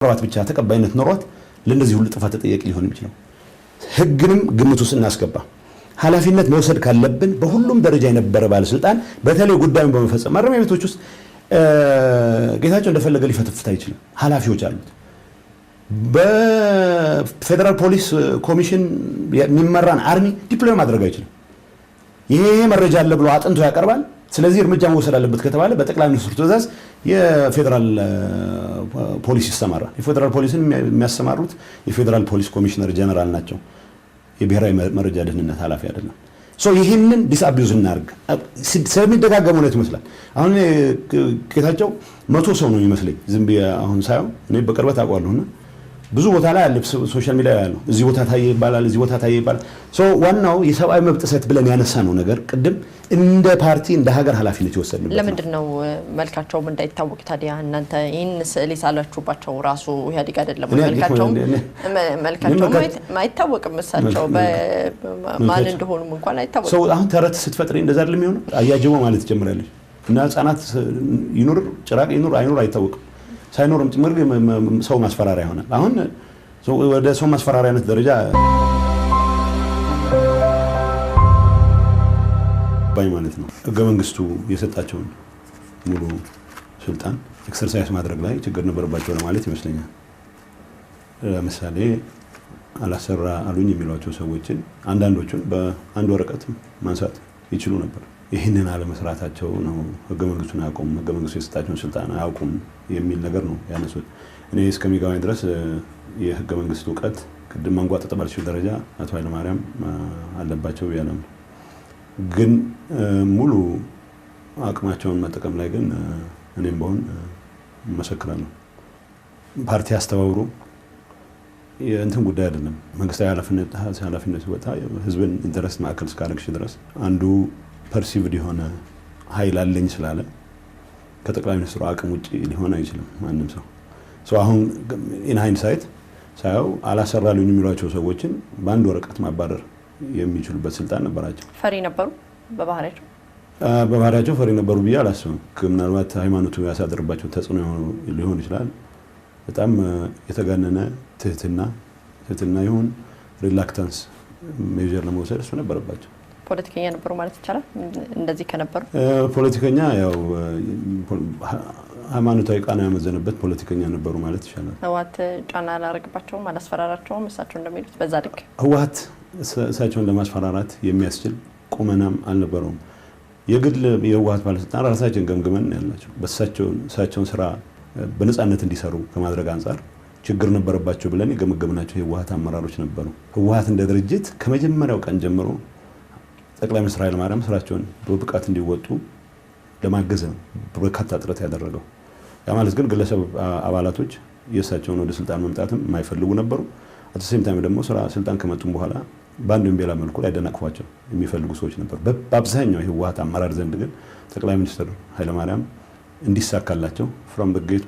ሯት ብቻ ተቀባይነት ኖሯት ለነዚህ ሁሉ ጥፋት ተጠያቂ ሊሆን ይችላል ህግንም ግምት ውስጥ እናስገባ ኃላፊነት መውሰድ ካለብን በሁሉም ደረጃ የነበረ ባለስልጣን በተለይ ጉዳዩን በመፈጸም ማረሚያ ቤቶች ውስጥ ጌታቸው እንደፈለገ ሊፈተፍታ ይችላል ኃላፊዎች አሉት በፌደራል ፖሊስ ኮሚሽን የሚመራን አርሚ ዲፕሎይ ማድረግ አይችልም ይሄ መረጃ አለ ብሎ አጥንቶ ያቀርባል ስለዚህ እርምጃ መውሰድ አለበት ከተባለ በጠቅላይ ሚኒስትሩ ትዕዛዝ የፌደራል ፖሊስ ይሰማራል የፌደራል ፖሊስን የሚያሰማሩት የፌደራል ፖሊስ ኮሚሽነር ጀነራል ናቸው የብሔራዊ መረጃ ደህንነት ኃላፊ አይደለም ሶ ይሄንን ዲስአቢዩዝ እናርግ ስለሚደጋገሙ ነው ይመስላል አሁን ጌታቸው 100 ሰው ነው የሚመስለኝ ዝም ብዬ አሁን ሳይው እኔ በቅርበት አውቀዋለሁና ብዙ ቦታ ላይ አለ ሶሻል ሚዲያ ላይ ያለው እዚህ ቦታ ታየ ይባላል እዚህ ቦታ ታየ ይባላል ሶ ዋናው የሰብአዊ መብት ጥሰት ብለን ያነሳ ነው ነገር ቅድም እንደ ፓርቲ እንደ ሀገር ኃላፊነት ይወሰድልበት ለምንድን ነው መልካቸው እንዳይታወቅ ታዲያ እናንተ ይሄን ስዕል ይሳላችሁባቸው ራሱ ኢህአዴግ አይደለም መልካቸው ማይታወቅም እሳቸው በማን እንደሆኑም እንኳን አይታወቅም ሶ አሁን ተረት ስትፈጥሪ እንደዛ አይደለም የሚሆነው አያጅቦ ማለት ጀምራለች እና ህፃናት ይኑር ጭራቅ ይኑር አይኑር አይታወቅም ሳይኖርም ጭምር ሰው ማስፈራሪያ ይሆናል አሁን ወደ ሰው ማስፈራሪያነት ደረጃ ባይ ማለት ነው ህገ መንግስቱ የሰጣቸውን ሙሉ ስልጣን ኤክሰርሳይዝ ማድረግ ላይ ችግር ነበርባቸው ለማለት ይመስለኛል ለምሳሌ አላሰራ አሉኝ የሚሏቸው ሰዎችን አንዳንዶቹን በአንድ ወረቀት ማንሳት ይችሉ ነበር ይሄንን አለመስራታቸው ነው ህገ መንግስቱን አያውቁም ህገ መንግስቱ የሰጣቸውን ስልጣን አያውቁም የሚል ነገር ነው ያነሱት እኔ እስከሚገባኝ ድረስ የህገ መንግስቱ ዕውቀት ቅድም ማንጓጠጥ ባልችል ደረጃ አቶ ኃይለማርያም አለባቸው ያለም ግን ሙሉ አቅማቸውን መጠቀም ላይ ግን እኔም በሆን መሰክራለሁ ፓርቲ አስተባብሩ የእንትን ጉዳይ አይደለም መንግስታዊ ኃላፊነት ወጣ ህዝብን ኢንተረስት ማዕከል እስካረግሽ ድረስ አንዱ ፐርሲቭድ የሆነ ኃይል አለኝ ስላለ ከጠቅላይ ሚኒስትሩ አቅም ውጪ ሊሆን አይችልም ማንንም ሰው አሁን ኢን ሃይንድሳይት ሳይው አላሰራሉኝ የሚሏቸው ሰዎችን በአንድ ወረቀት ማባረር የሚችሉበት ስልጣን ነበራቸው ፈሪ ነበሩ በባህሪያቸው ፈሪ ነበሩ ብዬ አላስብም ምናልባት ሃይማኖቱ ያሳደረባቸው ተጽዕኖ ሊሆን ይችላል በጣም የተጋነነ ትህትና ይሁን ሪላክታንስ ሜጀር ለመውሰድ እሱ ነበረባቸው ፖለቲከኛ ነበሩ ማለት ይቻላል እንደዚህ ከነበሩ ፖለቲከኛ ያው ሃይማኖታዊ ቃና ያመዘነበት ፖለቲከኛ ነበሩ ማለት ይችላል ህዋት ጫና አላረግባቸውም አላስፈራራቸውም እሳቸው እንደሚሉት በዛ ልክ ህዋት እሳቸውን ለማስፈራራት የሚያስችል ቁመናም አልነበረውም የግል የህዋት ባለስልጣን ራሳቸውን ገምግመን ያላቸው በእሳቸውን ስራ በነፃነት እንዲሰሩ ከማድረግ አንፃር ችግር ነበረባቸው ብለን የገመገምናቸው የህዋት አመራሮች ነበሩ ህዋት እንደ ድርጅት ከመጀመሪያው ቀን ጀምሮ ጠቅላይ ሚኒስትር ኃይለማርያም ስራቸውን በብቃት እንዲወጡ ለማገዝ ነው በርካታ ጥረት ያደረገው ያ ማለት ግን ግለሰብ አባላቶች የእሳቸውን ወደ ስልጣን መምጣትም የማይፈልጉ ነበሩ አት ሴም ታይም ደግሞ ስልጣን ከመጡም በኋላ ባንዱም ቤላ መልኩ ላይ ደናቅፏቸው የሚፈልጉ ሰዎች ነበሩ በአብዛኛው የህዋት አመራር ዘንድ ግን ጠቅላይ ሚኒስትር ኃይለማርያም እንዲሳካላቸው ፍሮም ዘ ጌት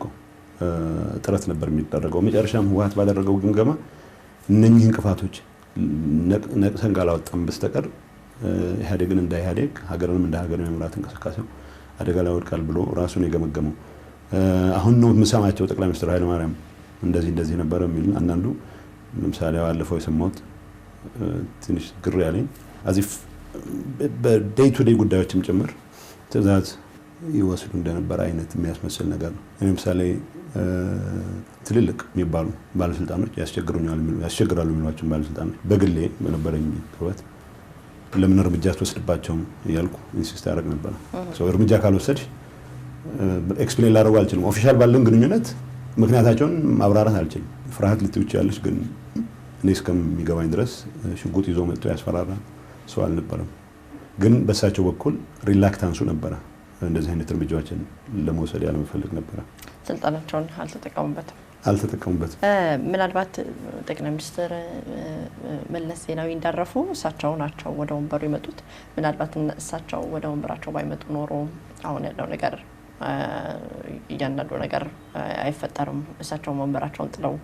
ጥረት ነበር የሚደረገው መጨረሻም ህዋት ባደረገው ግምገማ እነኚህ እንቅፋቶች ነቅሰን ካላወጣን በስተቀር ኢህአዴግን እንደ ኢህአዴግ ሀገርንም እንደ ሀገር የመምራት እንቅስቃሴው አደጋ ላይ ወድቃል ብሎ ራሱን የገመገመው አሁን ነው የምሰማቸው ጠቅላይ ሚኒስትር ኃይለማርያም እንደዚህ ነበር የሚል አንዳንዱ ለምሳሌ ባለፈው የሰማሁት ትንሽ ግር ያለኝ አዚፍ በዴይ ቱ ዴይ ጉዳዮችም ጭምር ትዕዛዝ ይወስዱ እንደነበር አይነት የሚያስመስል ነገር ነው ለምሳሌ ትልልቅ የሚባሉ ባለስልጣኖች ያስቸግራሉ የሚሏቸው ባለስልጣኖች በግሌ በነበረኝ ቅርበት ለምን እርምጃ ተወስድባቸው ያልኩ ኢንሲስት ያደርግ ነበር ሶ እርምጃ ካልወሰድሽ ኤክስፕሌን ላደርገው አልችልም ኦፊሻል ባለን ግንኙነት ምክንያታቸውን ማብራራት አልችልም ፍርሃት ልትውጭ ያለሽ ግን እኔ እስከሚገባኝ ድረስ ሽጉጥ ይዞ መጥቶ ያስፈራራ ሰው አልነበረም ግን በሳቸው በኩል ሪላክታንሱ ነበረ እንደዚህ አይነት እርምጃዎችን ለመውሰድ ያለመፈለግ ነበረ ስልጣናቸውን አልተጠቀሙበትም ምናልባት ጠቅላይ ሚኒስትር መለስ ዜናዊ እንዳረፉ እሳቸው ናቸው ወደ ወንበሩ የመጡት ምናልባት እሳቸው ወደ ወንበራቸው ባይመጡ ኖሮ አሁን ያለው ነገር እያንዳንዱ ነገር አይፈጠርም እሳቸው ወንበራቸውን ጥለው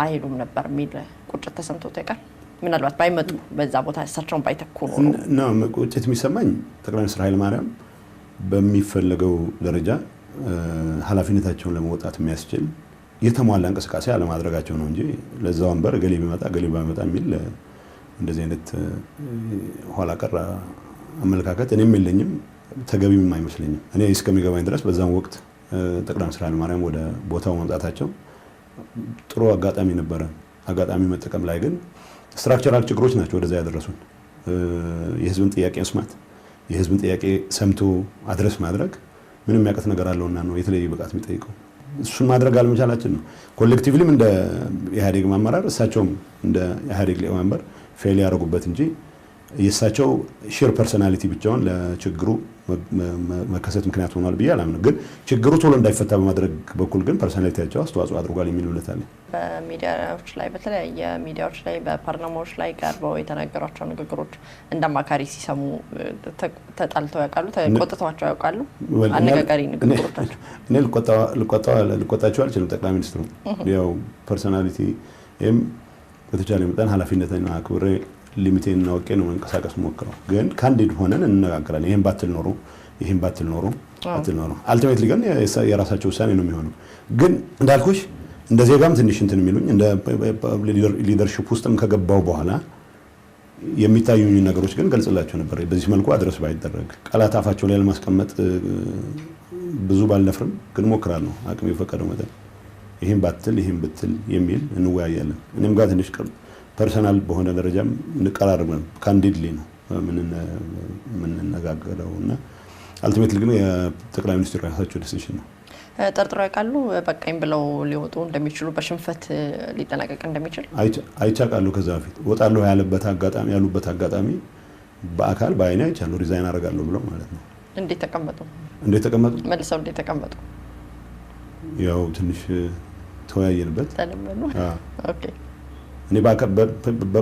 አይሄዱም ነበር የሚል ቁጭት ተሰምቶት ያውቃል ምናልባት ባይመጡ በዛ ቦታ እሳቸውን ባይተኩ ነው ቁጭት የሚሰማኝ ጠቅላይ ሚኒስትር ኃይለማርያም በሚፈልገው ደረጃ ኃላፊነታቸውን ለመወጣት የሚያስችል የተሟላ እንቅስቃሴ አለማድረጋቸው ነው እንጂ ለዛ ወንበር ገሌ ቢመጣ ገሌ ባይመጣ የሚል እንደዚህ አይነት ኋላ ቀር አመለካከት እኔም የለኝም፣ ተገቢም አይመስለኝም። እኔ እስከሚገባኝ ድረስ በዛም ወቅት ጠቅላይ ሚኒስትር ኃይለማርያም ወደ ቦታው መምጣታቸው ጥሩ አጋጣሚ ነበረ። አጋጣሚ መጠቀም ላይ ግን ስትራክቸራል ችግሮች ናቸው ወደዛ ያደረሱን። የህዝብን ጥያቄ መስማት፣ የህዝብን ጥያቄ ሰምቶ አድረስ ማድረግ ምንም የሚያውቀት ነገር አለውና ነው የተለየ ብቃት የሚጠይቀው። እሱን ማድረግ አለመቻላችን ነው። ኮሌክቲቭሊም እንደ ኢህአዴግ አመራር እሳቸውም እንደ ኢህአዴግ ሊቀመንበር ፌል ያደረጉበት እንጂ የእሳቸው ሼር ፐርሶናሊቲ ብቻውን ለችግሩ መከሰት ምክንያት ሆኗል ብዬ አላምንም። ግን ችግሩ ቶሎ እንዳይፈታ በማድረግ በኩል ግን ፐርሶናሊቲያቸው አስተዋጽኦ አድርጓል የሚል እምነት አለ። በሚዲያዎች ላይ በተለያየ ሚዲያዎች ላይ በፓርላማዎች ላይ ቀርበው የተናገሯቸው ንግግሮች እንደ አማካሪ ሲሰሙ ተጣልተው ያውቃሉ? ተቆጥተዋቸው ያውቃሉ? አነጋጋሪ ንግግሮቻቸው እኔ ልቆጣቸው አልችልም። ጠቅላይ ሚኒስትሩ ያው ፐርሶናሊቲ ይህም በተቻለ መጠን ኃላፊነትን አክብሬ ሊሚቴን አውቄ ነው መንቀሳቀስ ሞክረው። ግን ካንዲድ ሆነን እንነጋገራለን። ይሄን ባትል ኖሮ አልቲሜትሊ ግን የራሳቸው ውሳኔ ነው የሚሆነው። ግን እንዳልኩሽ እንደ ዜጋም ትንሽ እንትን የሚሉኝ እንደ ሊደርሺፕ ውስጥም ከገባው በኋላ የሚታዩኝ ነገሮች ግን ገልጽላቸው ነበር። በዚህ መልኩ አድረስ ባይደረግ ቃላት አፋቸው ላይ ለማስቀመጥ ብዙ ባልደፍርም ግን ሞክራለሁ አቅም የፈቀደው መጠን። ይሄን ባትል ይሄን ብትል የሚል እንወያያለን። እኔም ጋር ትንሽ ፐርሰናል በሆነ ደረጃም እንቀራረብ ነው። ካንዲድሊ ነው የምንነጋገረው እና አልቲሜትሊ ግን የጠቅላይ ሚኒስትሩ የራሳቸው ዲሲሽን ነው። ጠርጥሮ ያውቃሉ በቃኝ ብለው ሊወጡ እንደሚችሉ በሽንፈት ሊጠናቀቅ እንደሚችል አይቻቃሉ። ከዛ በፊት ወጣለሁ ያሉበት አጋጣሚ በአካል በአይኔ አይቻለሁ። ሪዛይን አደርጋለሁ ብለው ማለት ነው። እንዴት ተቀመጡ? መልሰው እንዴት ተቀመጡ? ያው ትንሽ ተወያየንበት። ተለመኑ። ኦኬ እኔ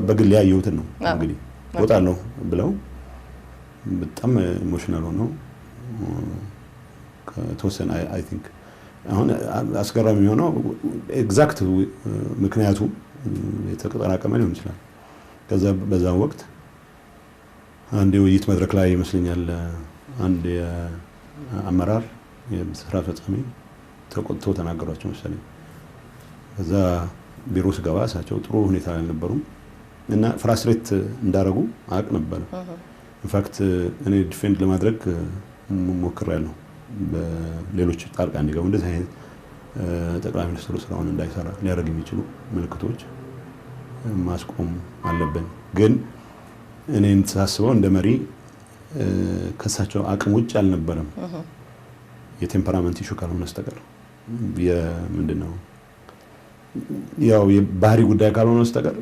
በግል ያየሁትን ነው እንግዲህ ወጣለሁ ብለው በጣም ኢሞሽናል ሆነው ከተወሰነ አይ ቲንክ አሁን አስገራሚ የሆነው ኤግዛክት ምክንያቱ የተጠራቀመ ሊሆን ይችላል። ከዛ በዛ ወቅት አንድ የውይይት መድረክ ላይ ይመስለኛል አንድ የአመራር የስራ አስፈጻሚ ተቆጥቶ ተናገሯቸው መሰለኝ። ከዛ ቢሮ ስገባ እሳቸው ጥሩ ሁኔታ አልነበሩም እና ፍራስትሬት እንዳረጉ አቅ ነበር። ኢንፋክት እኔ ዲፌንድ ለማድረግ ሞክሬያለሁ። በሌሎች ጣልቃ እንዲገቡ እንደዚህ አይነት ጠቅላይ ሚኒስትሩ ስራውን እንዳይሰራ ሊያደርግ የሚችሉ ምልክቶች ማስቆም አለብን። ግን እኔ ተሳስበው እንደ መሪ ከሳቸው አቅም ውጭ አልነበረም። የቴምፐራመንት ኢሹ ካልሆነ በስተቀር ምንድነው ያው የባህሪ ጉዳይ ካልሆነ በስተቀር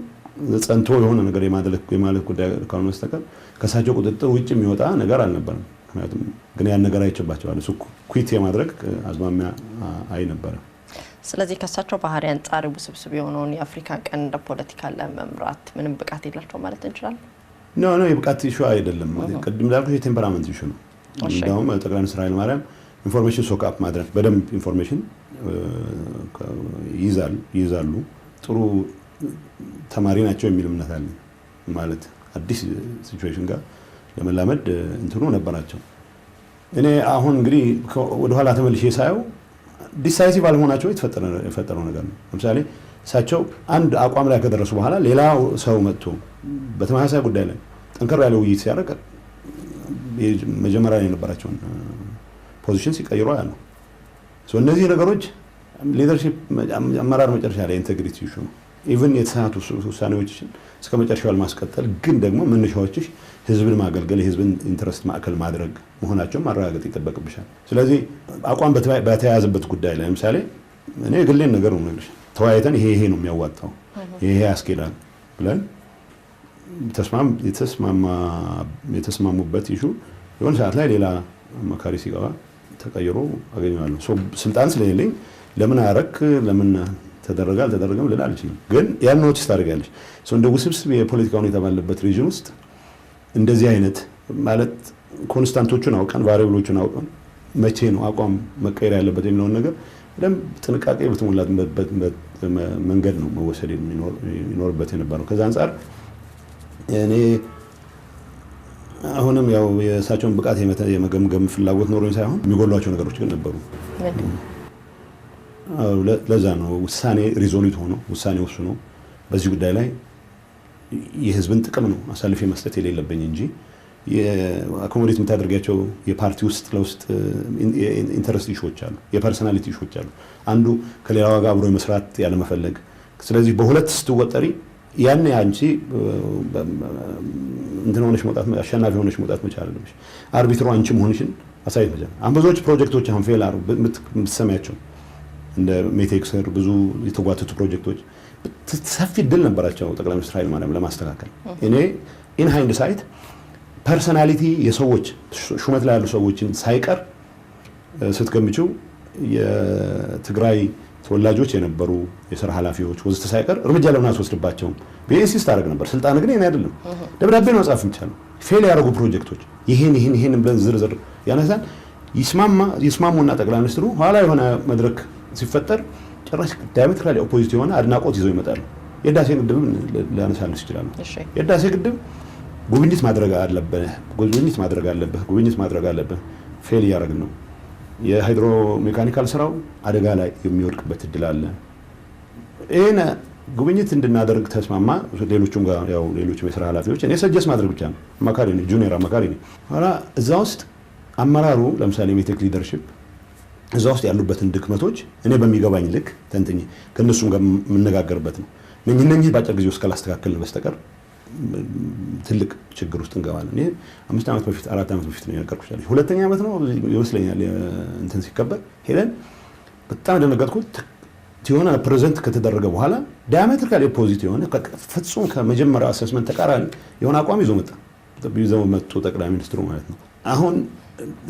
ጸንቶ የሆነ ነገር የማለት ጉዳይ ካልሆነ በስተቀር ከሳቸው ቁጥጥር ውጭ የሚወጣ ነገር አልነበረም። ምክንያቱም ግን ያን ነገር አይቸባቸዋል። እሱ ኩዊት የማድረግ አዝማሚያ አይነበረም። ስለዚህ ከሳቸው ባህሪ አንጻር ውስብስብ የሆነውን የአፍሪካ ቀንድ ፖለቲካ ለመምራት ምንም ብቃት የላቸው ማለት እንችላለን? ኖ የብቃት ኢሹ አይደለም። ቅድም እንዳልኩት የቴምፐራመንት ኢሹ ነው። እንደውም ጠቅላይ ሚኒስትር ኃይለማርያም ኢንፎርሜሽን ሶክ አፕ ማድረግ በደንብ ኢንፎርሜሽን ይይዛሉ። ጥሩ ተማሪ ናቸው የሚል እምነት አለ። ማለት አዲስ ሲቹዌሽን ጋር ለመላመድ እንትኑ ነበራቸው። እኔ አሁን እንግዲህ ወደ ኋላ ተመልሼ ሳየው ዲሳይሲቭ አልሆናቸው የተፈጠረው ነገር ነው። ለምሳሌ እሳቸው አንድ አቋም ላይ ከደረሱ በኋላ ሌላ ሰው መጥቶ በተመሳሳይ ጉዳይ ላይ ጠንከር ያለ ውይይት ሲያደርግ መጀመሪያ ላይ የነበራቸውን ፖዚሽን ሲቀይሩ ያለው እነዚህ ነገሮች ሊደርሺፕ አመራር መጨረሻ ላይ ኢንቴግሪቲ ኢሹ ነው። ኢቭን የተሳሳቱ ውሳኔዎችን እስከ መጨረሻው ማስቀጠል ግን ደግሞ መነሻዎችሽ ህዝብን ማገልገል የህዝብን ኢንተረስት ማዕከል ማድረግ መሆናቸውን ማረጋገጥ ይጠበቅብሻል። ስለዚህ አቋም በተያያዘበት ጉዳይ ላይ ለምሳሌ እኔ ግሌን ነገር ነው ነግርሽ ተወያይተን ይሄ ነው የሚያዋጣው ይሄ ያስኬዳል ብለን የተስማሙበት ኢሹ የሆነ ሰዓት ላይ ሌላ አማካሪ ሲገባ ተቀይሮ አገኘዋለሁ። ስልጣን ስለሌለኝ ለምን አረክ ለምን ተደረገ አልተደረገም ልል አልችልም። ግን ያን ኖቲስ ታደርጋለሽ። እንደ ውስብስብ የፖለቲካ ሁኔታ ባለበት ሪጅን ውስጥ እንደዚህ አይነት ማለት ኮንስታንቶቹን አውቀን ቫሪያብሎቹን አውቀን መቼ ነው አቋም መቀየር ያለበት የሚለውን ነገር በደንብ ጥንቃቄ በተሞላበት መንገድ ነው መወሰድ የሚኖርበት የነበረው። ከዛ አንጻር እኔ አሁንም ያው የእሳቸውን ብቃት የመገምገም ፍላጎት ኖሮኝ ሳይሆን የሚጎሏቸው ነገሮች ግን ነበሩ። ለዛ ነው ውሳኔ ሪዞሉት ሆኖ ውሳኔ ወስኖ በዚህ ጉዳይ ላይ የህዝብን ጥቅም ነው አሳልፌ መስጠት የሌለብኝ እንጂ የአኮሞዴት የምታደርጋቸው የፓርቲ ውስጥ ለውስጥ ኢንተረስት ኢሹዎች አሉ፣ የፐርሰናሊቲ ኢሹዎች አሉ። አንዱ ከሌላው ጋር አብሮ መስራት ያለ መፈለግ። ስለዚህ በሁለት ስትወጠሪ ያን አንቺ እንትን ሆነሽ መውጣት አሸናፊ ሆነሽ መውጣት መቻል አለብሽ። አርቢትሩ አንቺ መሆንሽን አሳይት መቻል። ብዙዎች ፕሮጀክቶች አሁን ፌል አሩ የምትሰሚያቸው እንደ ሜቴክስር ብዙ የተጓተቱ ፕሮጀክቶች ሰፊ ድል ነበራቸው ጠቅላይ ሚኒስትር ኃይለማርያም ለማስተካከል። እኔ ኢን ሃይንድ ሳይት ፐርሰናሊቲ የሰዎች ሹመት ላይ ያሉ ሰዎችን ሳይቀር ስትገምጪው የትግራይ ተወላጆች የነበሩ የሥራ ኃላፊዎች ወዝተ ሳይቀር እርምጃ ለምን አስወስድባቸውም በኢንሲስት አደረግ ነበር። ስልጣን ግን እኔ አይደለም ደብዳቤ ነው ጻፍ ይቻላል። ፌል ያደረጉ ፕሮጀክቶች ይሄን ብለን ዝርዝር ያነሳን ይስማሙና ጠቅላይ ሚኒስትሩ ኋላ የሆነ መድረክ ሲፈጠር ጭራሽ ዳያሜትራሊ ኦፖዚት የሆነ አድናቆት ይዘው ይመጣሉ። የህዳሴ ግድብ ላነሳልስ ይችላል። የህዳሴ ግድብ ጉብኝት ማድረግ አለበት። ፌል ያደረግን ነው። የሃይድሮ ሜካኒካል ስራው አደጋ ላይ የሚወድቅበት እድል አለ። ይሄን ጉብኝት እንድናደርግ ተስማማ። ሌሎቹም ጋር ያው ሌሎቹም የሥራ ኃላፊዎች እኔ ሰጀስ ማድረግ ብቻ ነው። አማካሪ ነኝ፣ ጁኒየር አማካሪ ነኝ። ኋላ እዛ ውስጥ አመራሩ ለምሳሌ ሜቴክ ሊደርሺፕ እዛ ውስጥ ያሉበትን ድክመቶች እኔ በሚገባኝ ልክ ተንትኜ ከነሱም ጋር የምነጋገርበት ነው። እነኚህ ባጭር ጊዜ ውስጥ ካላስተካከልን በስተቀር ትልቅ ችግር ውስጥ እንገባለን። ይሄ 5 ዓመት በፊት 4 ዓመት በፊት ነው ያቀርኩሽ። ሁለተኛ ዓመት ነው ይመስለኛል እንትን ሲከበር ሄደን በጣም ደነገጥኩት። የሆነ ፕሬዘንት ከተደረገ በኋላ ዳያሜትሪካሊ ኦፖዚት የሆነ ፍጹም ከመጀመሪያው አሰስመንት ተቃራኒ የሆነ አቋም ይዘው መጡ ጠቅላይ ሚኒስትሩ ማለት ነው። አሁን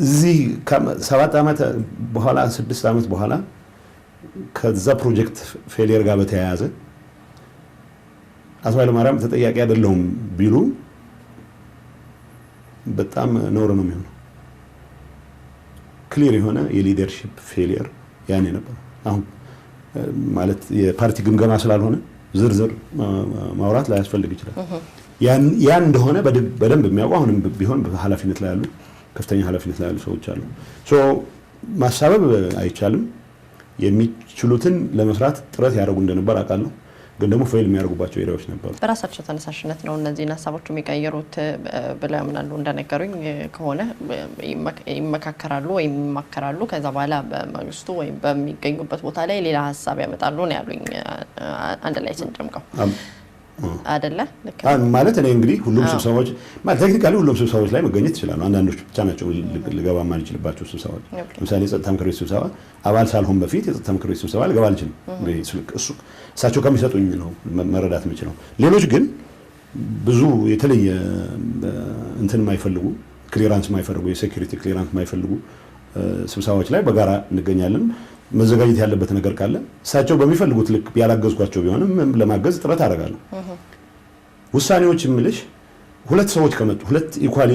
እዚህ 7 ዓመት በኋላ 6 ዓመት በኋላ ከዛ ፕሮጀክት ፌሊየር ጋር በተያያዘ አቶ ኃይለማርያም ተጠያቂ አይደለሁም ቢሉ በጣም ነውር ነው የሚሆነው። ክሊር የሆነ የሊደርሺፕ ፌሊየር ያኔ ነበር። አሁን ማለት የፓርቲ ግምገማ ስላልሆነ ዝርዝር ማውራት ላይ ያስፈልግ ይችላል። ያን እንደሆነ በደንብ የሚያውቁ አሁንም ቢሆን በኃላፊነት ላይ ያሉ ከፍተኛ ኃላፊነት ላይ ያሉ ሰዎች አሉ። ማሳበብ አይቻልም። የሚችሉትን ለመስራት ጥረት ያደርጉ እንደነበር አውቃለሁ። ግን ደግሞ ፌል የሚያደርጉባቸው ኤሪያዎች ነበሩ። በራሳቸው ተነሳሽነት ነው እነዚህን ሀሳቦች የሚቀየሩት ብለው ያምናሉ? እንደነገሩኝ ከሆነ ይመካከራሉ ወይም ይማከራሉ። ከዛ በኋላ በመንግስቱ ወይም በሚገኙበት ቦታ ላይ ሌላ ሀሳብ ያመጣሉ ነው ያሉኝ። አንድ ላይ ስንጨምቀው አይደለ? ማለት እኔ እንግዲህ ሁሉም ስብሰባዎች ማለት ቴክኒካሊ ሁሉም ስብሰባዎች ላይ መገኘት ይችላሉ። አንዳንዶች ብቻ ናቸው ልገባ የማልችልባቸው ስብሰባዎች። ለምሳሌ የጸጥታ ምክር ቤት ስብሰባ አባል ሳልሆን በፊት የጸጥታ ምክር ቤት ስብሰባ ልገባ አልችልም። እሳቸው ከሚሰጡኝ ነው መረዳት የምችለው። ሌሎች ግን ብዙ የተለየ እንትን የማይፈልጉ ክሊራንስ የማይፈልጉ የሴኩሪቲ ክሊራንስ የማይፈልጉ ስብሰባዎች ላይ በጋራ እንገኛለን። መዘጋጀት ያለበት ነገር ካለ እሳቸው በሚፈልጉት ልክ ያላገዝኳቸው ቢሆንም ለማገዝ ጥረት አደርጋለሁ። ውሳኔዎች የምልሽ ሁለት ሰዎች ከመጡ ሁለት ኢኳሊ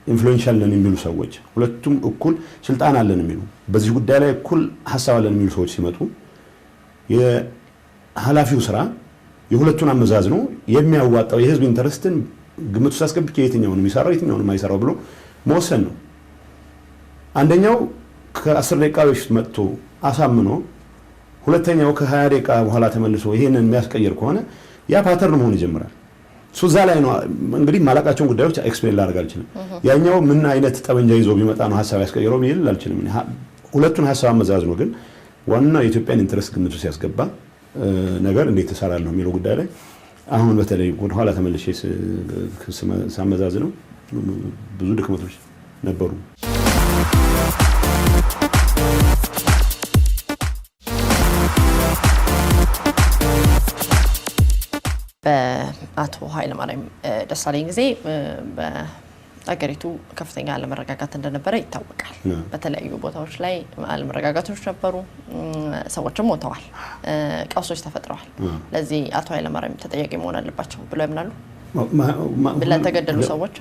ኢንፍሉዌንሻል ነን የሚሉ ሰዎች ሁለቱም እኩል ስልጣን አለን የሚሉ በዚህ ጉዳይ ላይ እኩል ሀሳብ አለን የሚሉ ሰዎች ሲመጡ የኃላፊው ስራ የሁለቱን አመዛዝኖ የሚያዋጣው የህዝብ ኢንተረስትን ግምት ውስጥ አስገብቼ የትኛውን የሚሰራው የትኛውን የማይሰራው ብሎ መወሰን ነው። አንደኛው ከ10 ደቂቃ በፊት መጥቶ አሳምኖ ሁለተኛው ከ20 ደቂቃ በኋላ ተመልሶ ይሄንን የሚያስቀየር ከሆነ ያ ፓተርን መሆን ይጀምራል። እዛ ላይ ነው እንግዲህ ማላቃቸውን ጉዳዮች ኤክስፕሌን ላደርግ አልችልም። ያኛው ምን አይነት ጠመንጃ ይዞ ቢመጣ ነው ሀሳብ ያስቀየረው ቢል አልችልም። ሁለቱን ሀሳብ አመዛዝኖ ግን ዋናው የኢትዮጵያን ኢንተረስት ግምት ውስጥ ያስገባ ነገር እንዴት እሰራለሁ የሚለው ጉዳይ ላይ አሁን በተለይ ወደ ኋላ ተመልሼ ሳመዛዝነው ብዙ ድክመቶች ነበሩ። በአቶ ኃይለማርያም ደሳለኝ ጊዜ በአገሪቱ ከፍተኛ አለመረጋጋት እንደነበረ ይታወቃል። በተለያዩ ቦታዎች ላይ አለመረጋጋቶች ነበሩ፣ ሰዎችም ሞተዋል፣ ቀውሶች ተፈጥረዋል። ለዚህ አቶ ኃይለማርያም ተጠያቂ መሆን አለባቸው ብለው ያምናሉ? ለተገደሉ ሰዎች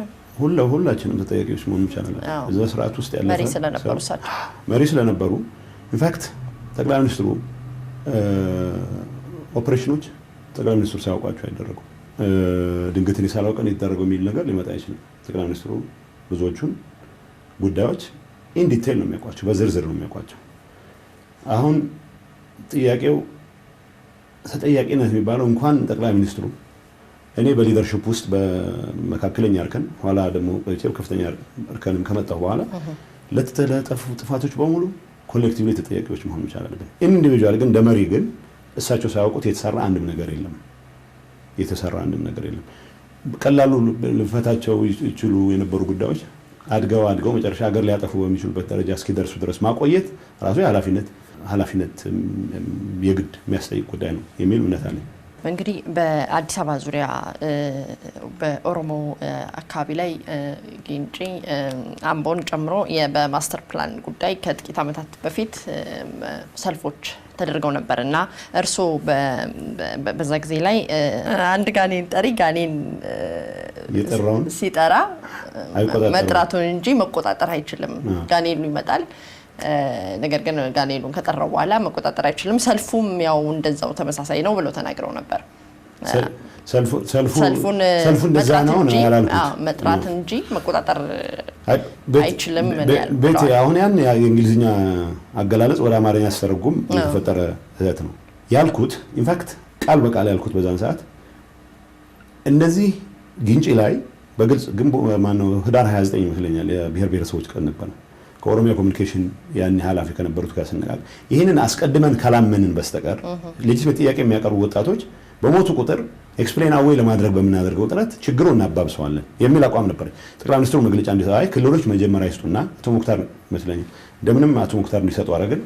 ሁላችንም ተጠያቂዎች መሆን እንችላለን። እዛ ስርዓት ውስጥ ያለ መሪ ስለነበሩ ኢንፋክት ጠቅላይ ሚኒስትሩ ኦፕሬሽኖች ጠቅላይ ሚኒስትሩ ሳያውቋቸው አይደረጉም። ድንገት እኔ ሳላውቅ ነው የተደረገው የሚል ነገር ሊመጣ አይችልም። ጠቅላይ ሚኒስትሩ ብዙዎቹን ጉዳዮች ኢን ዲቴይል ነው የሚያውቋቸው፣ በዝርዝር ነው የሚያውቋቸው። አሁን ጥያቄው ተጠያቂነት የሚባለው እንኳን ጠቅላይ ሚኒስትሩ እኔ በሊደርሺፕ ውስጥ በመካከለኛ እርከን ኋላ ደግሞ ከፍተኛ እርከንም ከመጣሁ በኋላ ለተጠለጠፉ ጥፋቶች በሙሉ ኮሌክቲቭሊ ተጠያቂዎች መሆን መቻል አለብን። ኢንዲቪጁዋል ግን እንደ መሪ ግን እሳቸው ሳያውቁት የተሰራ አንድም ነገር የለም። ቀላሉ ልፈታቸው ይችሉ የነበሩ ጉዳዮች አድገው መጨረሻ ሀገር ሊያጠፉ በሚችሉበት ደረጃ እስኪደርሱ ድረስ ማቆየት ራሱ ኃላፊነት የግድ የሚያስጠይቅ ጉዳይ ነው የሚል እምነት አለኝ። እንግዲህ በአዲስ አበባ ዙሪያ በኦሮሞ አካባቢ ላይ ጊንጪ አምቦን ጨምሮ በማስተር ፕላን ጉዳይ ከጥቂት ዓመታት በፊት ሰልፎች ተደርገው ነበር እና እርስዎ በዛ ጊዜ ላይ አንድ ጋኔን ጠሪ ጋኔን ሲጠራ መጥራቱን እንጂ መቆጣጠር አይችልም። ጋኔኑ ይመጣል፣ ነገር ግን ጋኔኑን ከጠራው በኋላ መቆጣጠር አይችልም። ሰልፉም ያው እንደዛው ተመሳሳይ ነው ብለው ተናግረው ነበር። ሰልፉን እንደዛ ነው ያላልኩት፣ መጥራት እንጂ መቆጣጠር አይችልም። ቤት አሁን ያን የእንግሊዝኛ አገላለጽ ወደ አማርኛ ሲተረጉም የተፈጠረ ስህተት ነው ያልኩት። ኢንፋክት ቃል በቃል ያልኩት በዛን ሰዓት እንደዚህ ግንጪ ላይ በግልጽ ህዳር 29 ይመስለኛል የብሔር ብሔረሰቦች ቀን ነበር። ከኦሮሚያ ኮሚኒኬሽን ያን ኃላፊ ከነበሩት ጋር ስንነጋገር ይህንን አስቀድመን ካላመንን በስተቀር ሌጂቲሜት ጥያቄ የሚያቀርቡ ወጣቶች በሞቱ ቁጥር ኤክስፕሌን አዌይ ለማድረግ በምናደርገው ጥረት ችግሩን እናባብሰዋለን የሚል አቋም ነበር። ጠቅላይ ሚኒስትሩ መግለጫ እንዲሰጡ ክልሎች መጀመሪያ ይስጡና አቶ ሙክታር ይመስለኛል እንደምንም አቶ ሙክታር እንዲሰጡ አደረግን።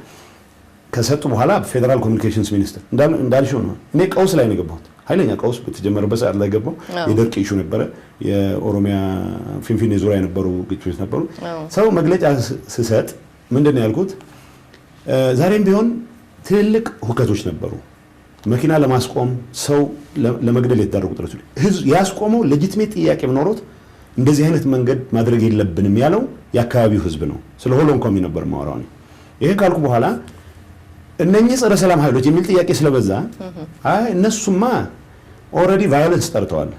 ከሰጡ በኋላ ፌደራል ኮሚኒኬሽንስ ሚኒስትር እንዳልሽው ነው። እኔ ቀውስ ላይ ነው የገባሁት። ኃይለኛ ቀውስ በተጀመረበት ሰዓት ላይ ገባሁ። የድርቅ ኢሹ ነበረ። የኦሮሚያ ፊንፊኔ ዙሪያ የነበሩ ግጭቶች ነበሩ። ሰው መግለጫ ስሰጥ ምንድን ነው ያልኩት? ዛሬም ቢሆን ትልልቅ ሁከቶች ነበሩ። መኪና ለማስቆም ሰው ለመግደል የተደረጉ ጥረቶች ህዝብ ያስቆመው ሌጂቲሜት ጥያቄ ቢኖሮት እንደዚህ አይነት መንገድ ማድረግ የለብንም ያለው የአካባቢው ህዝብ ነው። ስለ ሆሎንኮም ነበር ማወራው ነው። ይሄ ካልኩ በኋላ እነኚህ ጸረ ሰላም ኃይሎች የሚል ጥያቄ ስለበዛ እነሱማ ኦልሬዲ ቫዮለንስ ጠርተዋል።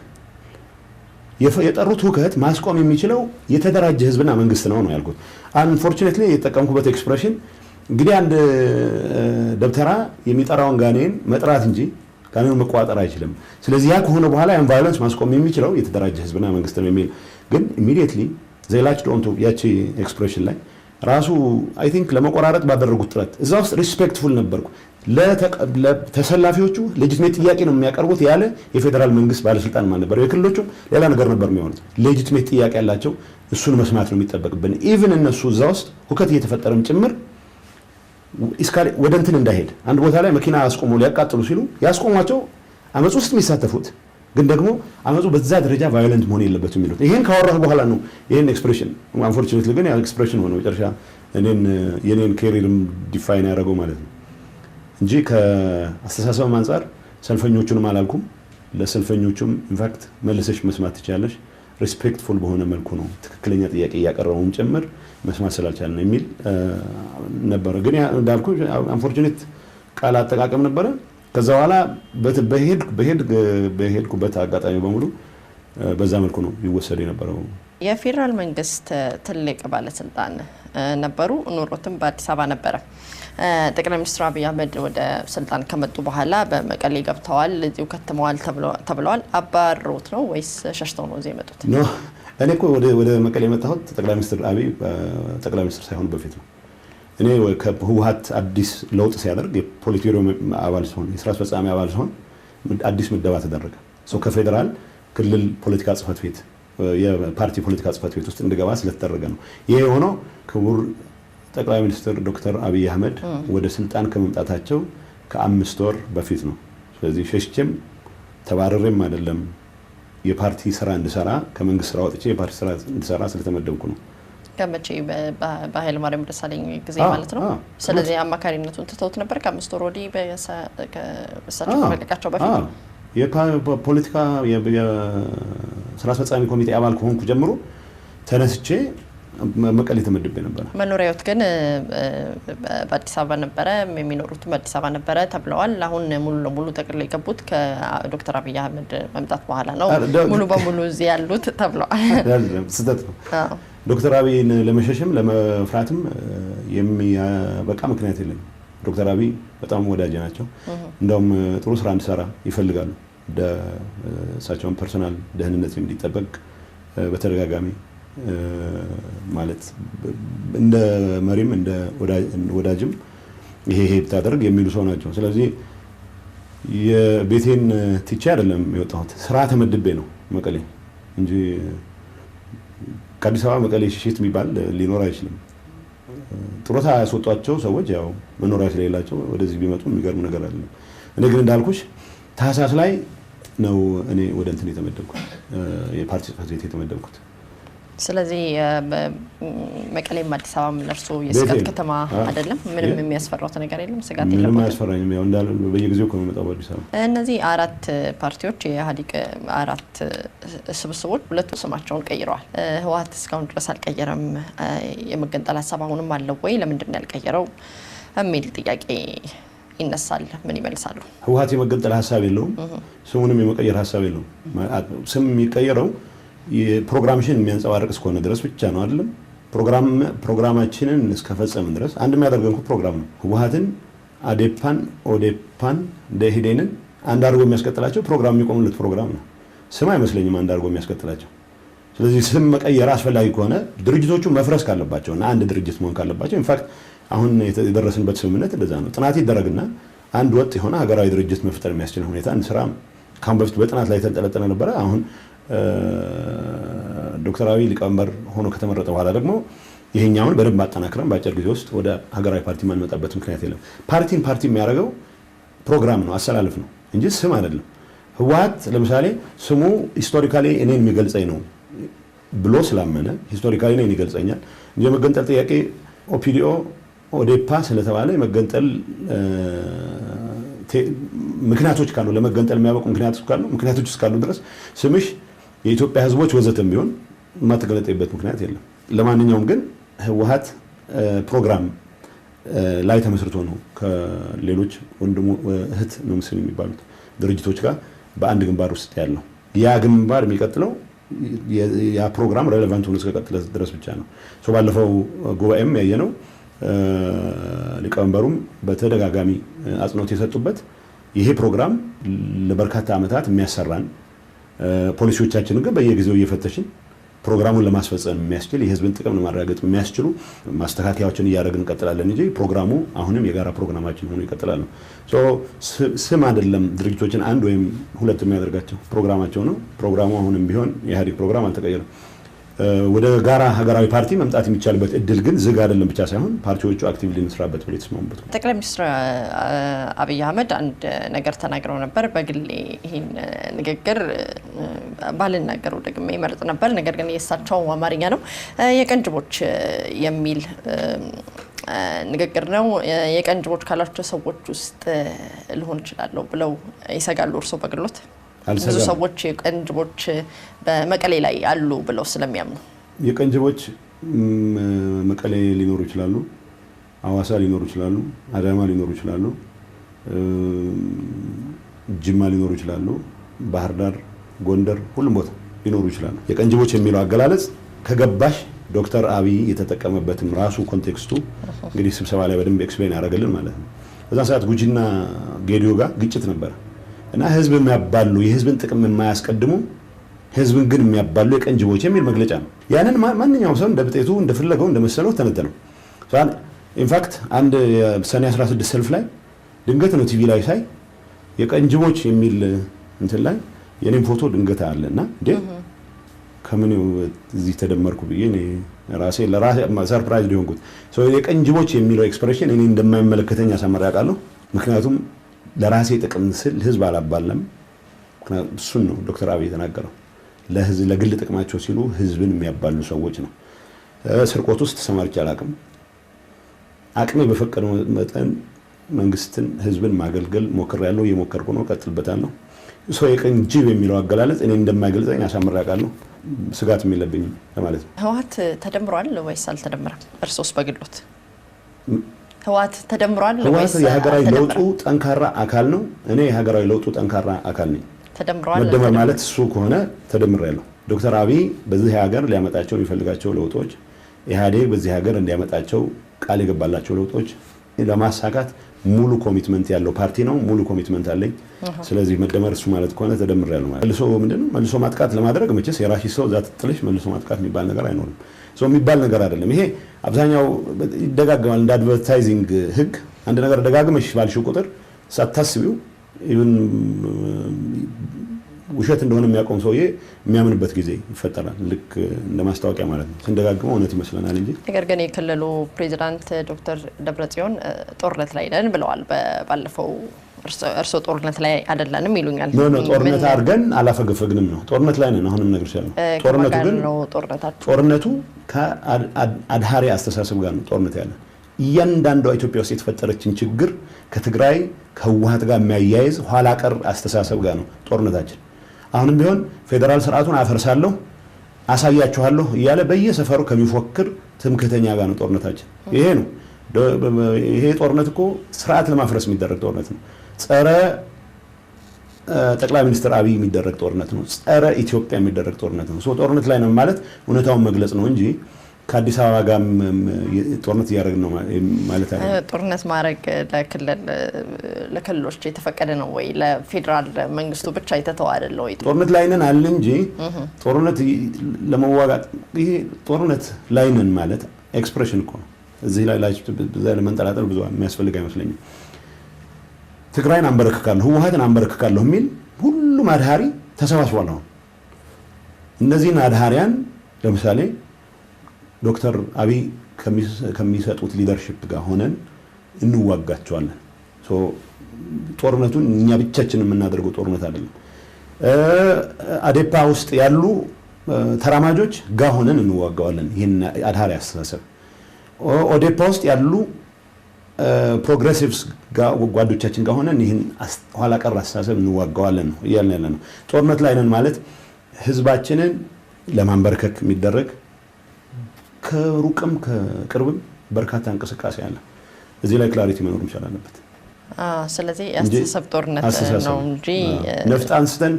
የጠሩት ሁከት ማስቆም የሚችለው የተደራጀ ህዝብና መንግስት ነው ያልኩት። አንፎርቹኔትሊ የተጠቀምኩበት ኤክስፕሬሽን እንግዲህ አንድ ደብተራ የሚጠራውን ጋኔን መጥራት እንጂ ጋኔኑን መቆጣጠር አይችልም። ስለዚህ ያ ከሆነ በኋላ ያን ቫዮለንስ ማስቆም የሚችለው የተደራጀ ህዝብና መንግስት ነው የሚል ግን ኢሚዲየትሊ ዘይላችድ ኦንቱ ያቺ ኤክስፕሬሽን ላይ ራሱ አይ ቲንክ ለመቆራረጥ ባደረጉት ጥረት እዛ ውስጥ ሪስፔክትፉል ነበርኩ። ለተሰላፊዎቹ ሌጂቲሜት ጥያቄ ነው የሚያቀርቡት ያለ የፌዴራል መንግስት ባለስልጣን ማን ነበር? የክልሎቹ ሌላ ነገር ነበር የሚሆኑት። ሌጂቲሜት ጥያቄ ያላቸው እሱን መስማት ነው የሚጠበቅብን። ኢቭን እነሱ እዛ ውስጥ ሁከት እየተፈጠረም ጭምር ወደ እንትን እንዳይሄድ አንድ ቦታ ላይ መኪና አስቆሙ ሊያቃጥሉ ሲሉ ያስቆሟቸው አመጹ ውስጥ የሚሳተፉት ግን ደግሞ አመጹ በዛ ደረጃ ቫዮለንት መሆን የለበትም የሚሉት። ይሄን ካወራሁ በኋላ ነው ይሄን ኤክስፕሬሽን አንፎርቹኔትሊ ግን ያ ኤክስፕሬሽን ሆነ መጨረሻ የኔን ኬሪርም ዲፋይን ያደረገው ማለት ነው እንጂ ከአስተሳሰብ አንፃር ሰልፈኞቹንም አላልኩም። ለሰልፈኞቹም ኢንፋክት መልሰሽ መስማት ትችላለሽ። ሪስፔክትፉል በሆነ መልኩ ነው ትክክለኛ ጥያቄ እያቀረበውን ጭምር መስማት ስላልቻልን የሚል ነበረ። ግን እንዳልኩ አንፎርቹኔት ቃል አጠቃቀም ነበረ። ከዛ በኋላ በሄድኩበት አጋጣሚ በሙሉ በዛ መልኩ ነው ይወሰድ የነበረው። የፌዴራል መንግስት ትልቅ ባለስልጣን ነበሩ። ኑሮትም በአዲስ አበባ ነበረ። ጠቅላይ ሚኒስትር አብይ አህመድ ወደ ስልጣን ከመጡ በኋላ በመቀሌ ገብተዋል፣ እዚሁ ከተመዋል ተብለዋል። አባሮት ነው ወይስ ሸሽተው ነው እዚህ የመጡት? እኔ እኮ ወደ መቀሌ የመጣሁት ጠቅላይ ሚኒስትር አብይ ጠቅላይ ሚኒስትር ሳይሆን በፊት ነው። እኔ ከህወሓት አዲስ ለውጥ ሲያደርግ የፖሊትቢሮ አባል ሲሆን የስራ አስፈጻሚ አባል ሲሆን አዲስ ምደባ ተደረገ። ከፌዴራል ክልል ፖለቲካ ጽህፈት ቤት የፓርቲ ፖለቲካ ጽህፈት ቤት ውስጥ እንድገባ ስለተደረገ ነው። ይሄ የሆነው ክቡር ጠቅላይ ሚኒስትር ዶክተር አብይ አህመድ ወደ ስልጣን ከመምጣታቸው ከ5 ወር በፊት ነው። ስለዚህ ሸሽቼም ተባረሬም አይደለም የፓርቲ ስራ እንድሰራ ከመንግስት ስራ ወጥቼ የፓርቲ ስራ እንድሰራ ስለተመደብኩ ነው። ከመቼ በኃይለ ማርያም ደሳለኝ ጊዜ ማለት ነው። ስለዚህ አማካሪነቱን ትተውት ነበር ከ5 ወር ወዲህ በእሳቸው ከመለቃቸው በፊት የፖለቲካ የስራ አስፈጻሚ ኮሚቴ አባል ከሆንኩ ጀምሮ ተነስቼ መቀሌ ተመድቤ ነበር። መኖሪያዎት ግን በአዲስ አበባ ነበረ፣ የሚኖሩት በአዲስ አበባ ነበረ ተብለዋል። አሁን ሙሉ ለሙሉ ጠቅልለው የገቡት ከዶክተር አብይ አህመድ መምጣት በኋላ ነው ሙሉ በሙሉ እዚህ ያሉት ተብለዋል። ስህተት ነው። ዶክተር አብይን ለመሸሽም ለመፍራትም የሚያበቃ ምክንያት የለም። ዶክተር አብይ በጣም ወዳጅ ናቸው። እንደውም ጥሩ ስራ እንድሰራ ይፈልጋሉ። እሳቸውን ፐርሰናል ደህንነት እንዲጠበቅ በተደጋጋሚ ማለት እንደ መሪም እንደ ወዳጅም ይሄ ብታደርግ የሚሉ ሰው ናቸው። ስለዚህ የቤቴን ትቼ አይደለም የወጣሁት፣ ስራ ተመድቤ ነው መቀሌ እንጂ ከአዲስ አበባ መቀሌ ሽሽት የሚባል ሊኖር አይችልም። ጡረታ ያስወጧቸው ሰዎች ያው መኖሪያ ስለሌላቸው ወደዚህ ቢመጡ የሚገርም ነገር አይደለም። እኔ ግን እንዳልኩሽ ታህሳስ ላይ ነው እኔ ወደ እንትን የተመደብኩት፣ የፓርቲ ጽሕፈት ቤት የተመደብኩት። ስለዚህ መቀሌም አዲስ አበባም ለእርሶ የስጋት ከተማ አይደለም? ምንም የሚያስፈራውት ነገር የለም? ስጋት የለም? ምንም አያስፈራኝም። ያው እንዳለ በየጊዜው ከመጣው አዲስ አበባ እነዚህ 4 ፓርቲዎች የኢህአዴግ 4 ስብስቦች ሁለቱ ስማቸውን ቀይረዋል። ህወሓት እስካሁን ድረስ አልቀየረም። የመገንጠል ሀሳብ አሁንም አለው ወይ? ለምንድን ነው ያልቀየረው የሚል ጥያቄ ይነሳል። ምን ይመልሳሉ? ህወሓት የመገንጠል ሀሳብ የለውም፣ ስሙንም የመቀየር ሀሳብ የለውም። ስም የሚቀየረው የፕሮግራምሽን የሚያንጸባርቅ እስከሆነ ድረስ ብቻ ነው አይደለም። ፕሮግራማችንን እስከፈጸምን ድረስ አንድ የሚያደርገን ፕሮግራም ነው። ህወሓትን፣ አዴፓን፣ ኦዴፓን፣ ደኢህዴንን አንድ አድርጎ የሚያስቀጥላቸው ፕሮግራም የሚቆምለት ፕሮግራም ነው። ስም አይመስለኝም አንድ አድርጎ የሚያስቀጥላቸው። ስለዚህ ስም መቀየር አስፈላጊ ከሆነ ድርጅቶቹ መፍረስ ካለባቸውና አንድ ድርጅት መሆን ካለባቸው ኢንፋክት አሁን የደረስንበት ስምምነት እንደዛ ነው። ጥናት ይደረግና አንድ ወጥ የሆነ ሀገራዊ ድርጅት መፍጠር የሚያስችል ሁኔታ እንስራ። ካሁን በፊት በጥናት ላይ ተንጠለጠለ ነበረ። አሁን ዶክተር አብይ ሊቀመንበር ሆኖ ከተመረጠ በኋላ ደግሞ ይሄኛውን በደንብ አጠናክረን በአጭር ጊዜ ውስጥ ወደ ሀገራዊ ፓርቲ ማንመጣበት ምክንያት የለም። ፓርቲ የሚያደርገው ፕሮግራም ነው፣ አሰላለፍ ነው እንጂ ስም አይደለም። ህወሓት ለምሳሌ ስሙ ሂስቶሪካሊ እኔን የሚገልጸኝ ነው ብሎ ስላመነ ሂስቶሪካሊ እኔን ይገልጸኛል እንጂ የመገንጠል ጥያቄ ኦፒዲኦ ኦዴፓ ስለተባለ የመገንጠል ምክንያቶች ካሉ ለመገንጠል የሚያበቁ ምክንያቶች እስካሉ ድረስ ስምሽ የኢትዮጵያ ህዝቦች ወዘተም ቢሆን የማትገለጠበት ምክንያት የለም። ለማንኛውም ግን ህወሓት ፕሮግራም ላይ ተመስርቶ ነው ከሌሎች ወንድሙ እህት ነው ምስል የሚባሉት ድርጅቶች ጋር በአንድ ግንባር ውስጥ ያለው። ያ ግንባር የሚቀጥለው ያ ፕሮግራም ሬሌቫንት ሆኖ እስከቀጥለ ድረስ ብቻ ነው። ባለፈው ጉባኤም ያየነው ሊቀመንበሩም በተደጋጋሚ አጽንኦት የሰጡበት ይሄ ፕሮግራም ለበርካታ ዓመታት የሚያሰራን ፖሊሲዎቻችንን ግን በየጊዜው እየፈተሽን ፕሮግራሙን ለማስፈጸም የሚያስችል የህዝብን ጥቅም ለማረጋገጥ የሚያስችሉ ማስተካከያዎችን እያደረግን እንቀጥላለን እንጂ ፕሮግራሙ አሁንም የጋራ ፕሮግራማችን ሆኖ ይቀጥላል ነው። ስም አይደለም ድርጅቶችን አንድ ወይም ሁለት የሚያደርጋቸው ፕሮግራማቸው ነው። ፕሮግራሙ አሁንም ቢሆን የኢህአዴግ ፕሮግራም አልተቀየረም። ወደ ጋራ ሀገራዊ ፓርቲ መምጣት የሚቻልበት እድል ግን ዝግ አይደለም ብቻ ሳይሆን ፓርቲዎቹ አክቲቭሊ እንስራበት ብለው የተስማሙበት። ጠቅላይ ሚኒስትር አብይ አህመድ አንድ ነገር ተናግረው ነበር። በግሌ ይህን ንግግር ባልናገረው ደግሜ ይመርጥ ነበር፣ ነገር ግን የእሳቸው አማርኛ ነው። የቀንጅቦች የሚል ንግግር ነው። የቀንጅቦች ካላቸው ሰዎች ውስጥ ልሆን እችላለሁ ብለው ይሰጋሉ እርስዎ በግሎት? ብዙ ሰዎች የቀንጅቦች በመቀሌ ላይ አሉ ብለው ስለሚያምኑ የቀንጅቦች መቀሌ ሊኖሩ ይችላሉ፣ አዋሳ ሊኖሩ ይችላሉ፣ አዳማ ሊኖሩ ይችላሉ፣ ጅማ ሊኖሩ ይችላሉ፣ ባህር ዳር፣ ጎንደር፣ ሁሉም ቦታ ሊኖሩ ይችላሉ። የቀንጅቦች የሚለው አገላለጽ ከገባሽ ዶክተር አብይ የተጠቀመበትም ራሱ ኮንቴክስቱ እንግዲህ ስብሰባ ላይ በደንብ ኤክስፕሌን ያደረገልን ማለት ነው። በዛ ሰዓት ጉጂና ጌዲዮ ጋር ግጭት ነበረ እና ህዝብ የሚያባሉ የህዝብን ጥቅም የማያስቀድሙ ህዝብን ግን የሚያባሉ የቀንጅቦች የሚል መግለጫ ነው። ያንን ማንኛውም ሰው እንደብጤቱ እንደፈለገው እንደመሰለው ተነተነው። ኢንፋክት አንድ ሰኔ 16 ሰልፍ ላይ ድንገት ነው ቲቪ ላይ ሳይ የቀንጅቦች የሚል እንትን ላይ የኔም ፎቶ ድንገት አለና እንዴ ከምን እዚህ ተደመርኩ ብዬ እኔ ራሴ ሰርፕራይዝ ሊሆንኩት። የቀንጅቦች የሚለው ኤክስፕሬሽን እኔ እንደማይመለከተኝ አሳምሬ አውቃለሁ። ምክንያቱም ለራሴ ጥቅም ስል ህዝብ አላባለም። እሱን ነው ዶክተር አብይ የተናገረው። ለግል ጥቅማቸው ሲሉ ህዝብን የሚያባሉ ሰዎች ነው። ስርቆት ውስጥ ተሰማርቼ አላውቅም። አቅሜ በፈቀደው መጠን መንግስትን፣ ህዝብን ማገልገል ሞክሬያለሁ፣ እየሞከርኩ ነው፣ ቀጥልበታለሁ። የቀንጅብ የሚለው አገላለጽ እኔ እንደማይገልጸኝ አሳምሬ አውቃለሁ። ስጋት የለብኝም ለማለት ነው። ህወሓት ተደምሯል ወይስ አልተደመረም? እርሶስ በግሎት ህወሓት ተደምሯል ወይስ? የሀገራዊ ለውጡ ጠንካራ አካል ነው። እኔ የሀገራዊ ለውጡ ጠንካራ አካል ነኝ። ተደምሯል መደመር ማለት እሱ ከሆነ ተደምሬያለሁ። ዶክተር አብይ በዚህ ሀገር ሊያመጣቸው የሚፈልጋቸው ለውጦች፣ ኢህአዴግ በዚህ ሀገር እንዲያመጣቸው ቃል የገባላቸው ለውጦች ለማሳካት ሙሉ ኮሚትመንት ያለው ፓርቲ ነው። ሙሉ ኮሚትመንት አለኝ። ስለዚህ መደመር እሱ ማለት ከሆነ ተደምሬያለሁ ማለት መልሶ ምንድነው መልሶ ማጥቃት ለማድረግ መቼስ የራስሽ ሰው ዛት ጥልሽ መልሶ ማጥቃት የሚባል ነገር አይኖርም። የሚባል ነገር አይደለም። ይሄ አብዛኛው ይደጋገማል እንደ አድቨርታይዚንግ ህግ። አንድ ነገር ደጋግመሽ ባልሽው ቁጥር ሳታስቢው ኢቭን ውሸት እንደሆነ የሚያቆም ሰውዬ የሚያምንበት ጊዜ ይፈጠራል። ልክ እንደ ማስታወቂያ ማለት ነው። ስንደጋግመው እውነት ይመስለናል እንጂ። ነገር ግን የክልሉ ፕሬዚዳንት ዶክተር ደብረጽዮን ጦርነት ላይ ነን ብለዋል። ባለፈው እርሶ ጦርነት ላይ አይደለንም ይሉኛል። ጦርነት አድርገን አላፈገፈግንም ነው። ጦርነት ላይ ነን። አሁንም ነገር ሲያለው ጦርነቱ ግን ጦርነቱ ከአድሃሪ አስተሳሰብ ጋር ነው ጦርነት ያለ። እያንዳንዷ ኢትዮጵያ ውስጥ የተፈጠረችን ችግር ከትግራይ ከህወሓት ጋር የሚያያይዝ ኋላ ቀር አስተሳሰብ ጋር ነው ጦርነታችን። አሁንም ቢሆን ፌዴራል ስርዓቱን አፈርሳለሁ አሳያችኋለሁ እያለ በየሰፈሩ ከሚፎክር ትምክህተኛ ጋር ነው ጦርነታችን። ይሄ ነው። ይሄ ጦርነት እኮ ስርዓት ለማፍረስ የሚደረግ ጦርነት ነው። ጸረ ጠቅላይ ሚኒስትር አብይ የሚደረግ ጦርነት ነው። ጸረ ኢትዮጵያ የሚደረግ ጦርነት ነው። ጦርነት ላይ ነው ማለት እውነታውን መግለጽ ነው እንጂ ከአዲስ አበባ ጋር ጦርነት እያደረግን ነው ማለት አይደለም። ጦርነት ማድረግ ለክልሎች የተፈቀደ ነው ወይ? ለፌዴራል መንግስቱ ብቻ የተተው አይደለ ወይ? ጦርነት ላይ ነን አለ እንጂ ጦርነት ለመዋጋት ይሄ ጦርነት ላይ ነን ማለት ኤክስፕሬሽን እኮ ነው። እዚህ ላይ ለመንጠላጠል ብዙ የሚያስፈልግ አይመስለኝም። ትግራይን አንበረክካለሁ፣ ህወሓትን አንበረክካለሁ የሚል ሁሉም አድሃሪ ተሰባስቧል። አሁን እነዚህን አድሃሪያን ለምሳሌ ዶክተር አብይ ከሚሰጡት ሊደርሺፕ ጋር ሆነን እንዋጋቸዋለን። ጦርነቱን እኛ ብቻችን የምናደርገው ጦርነት አይደለም። አዴፓ ውስጥ ያሉ ተራማጆች ጋር ሆነን እንዋጋዋለን። ይሄን አድሃሪ አስተሳሰብ ኦዴፓ ውስጥ ያሉ ፕሮግሬሲቭስ ጓዶቻችን ጋር ሆነን ይሄን ኋላ ቀር አስተሳሰብ እንዋጋዋለን ነው እያልን ያለ ነው። ጦርነት ላይ ነን ማለት ህዝባችንን ለማንበርከክ የሚደረግ ከሩቅም ከቅርብም በርካታ እንቅስቃሴ አለ። እዚህ ላይ ክላሪቲ መኖር መቻል አለበት። ስለዚህ አስተሳሰብ ጦርነት ነው እንጂ ነፍጥ አንስተን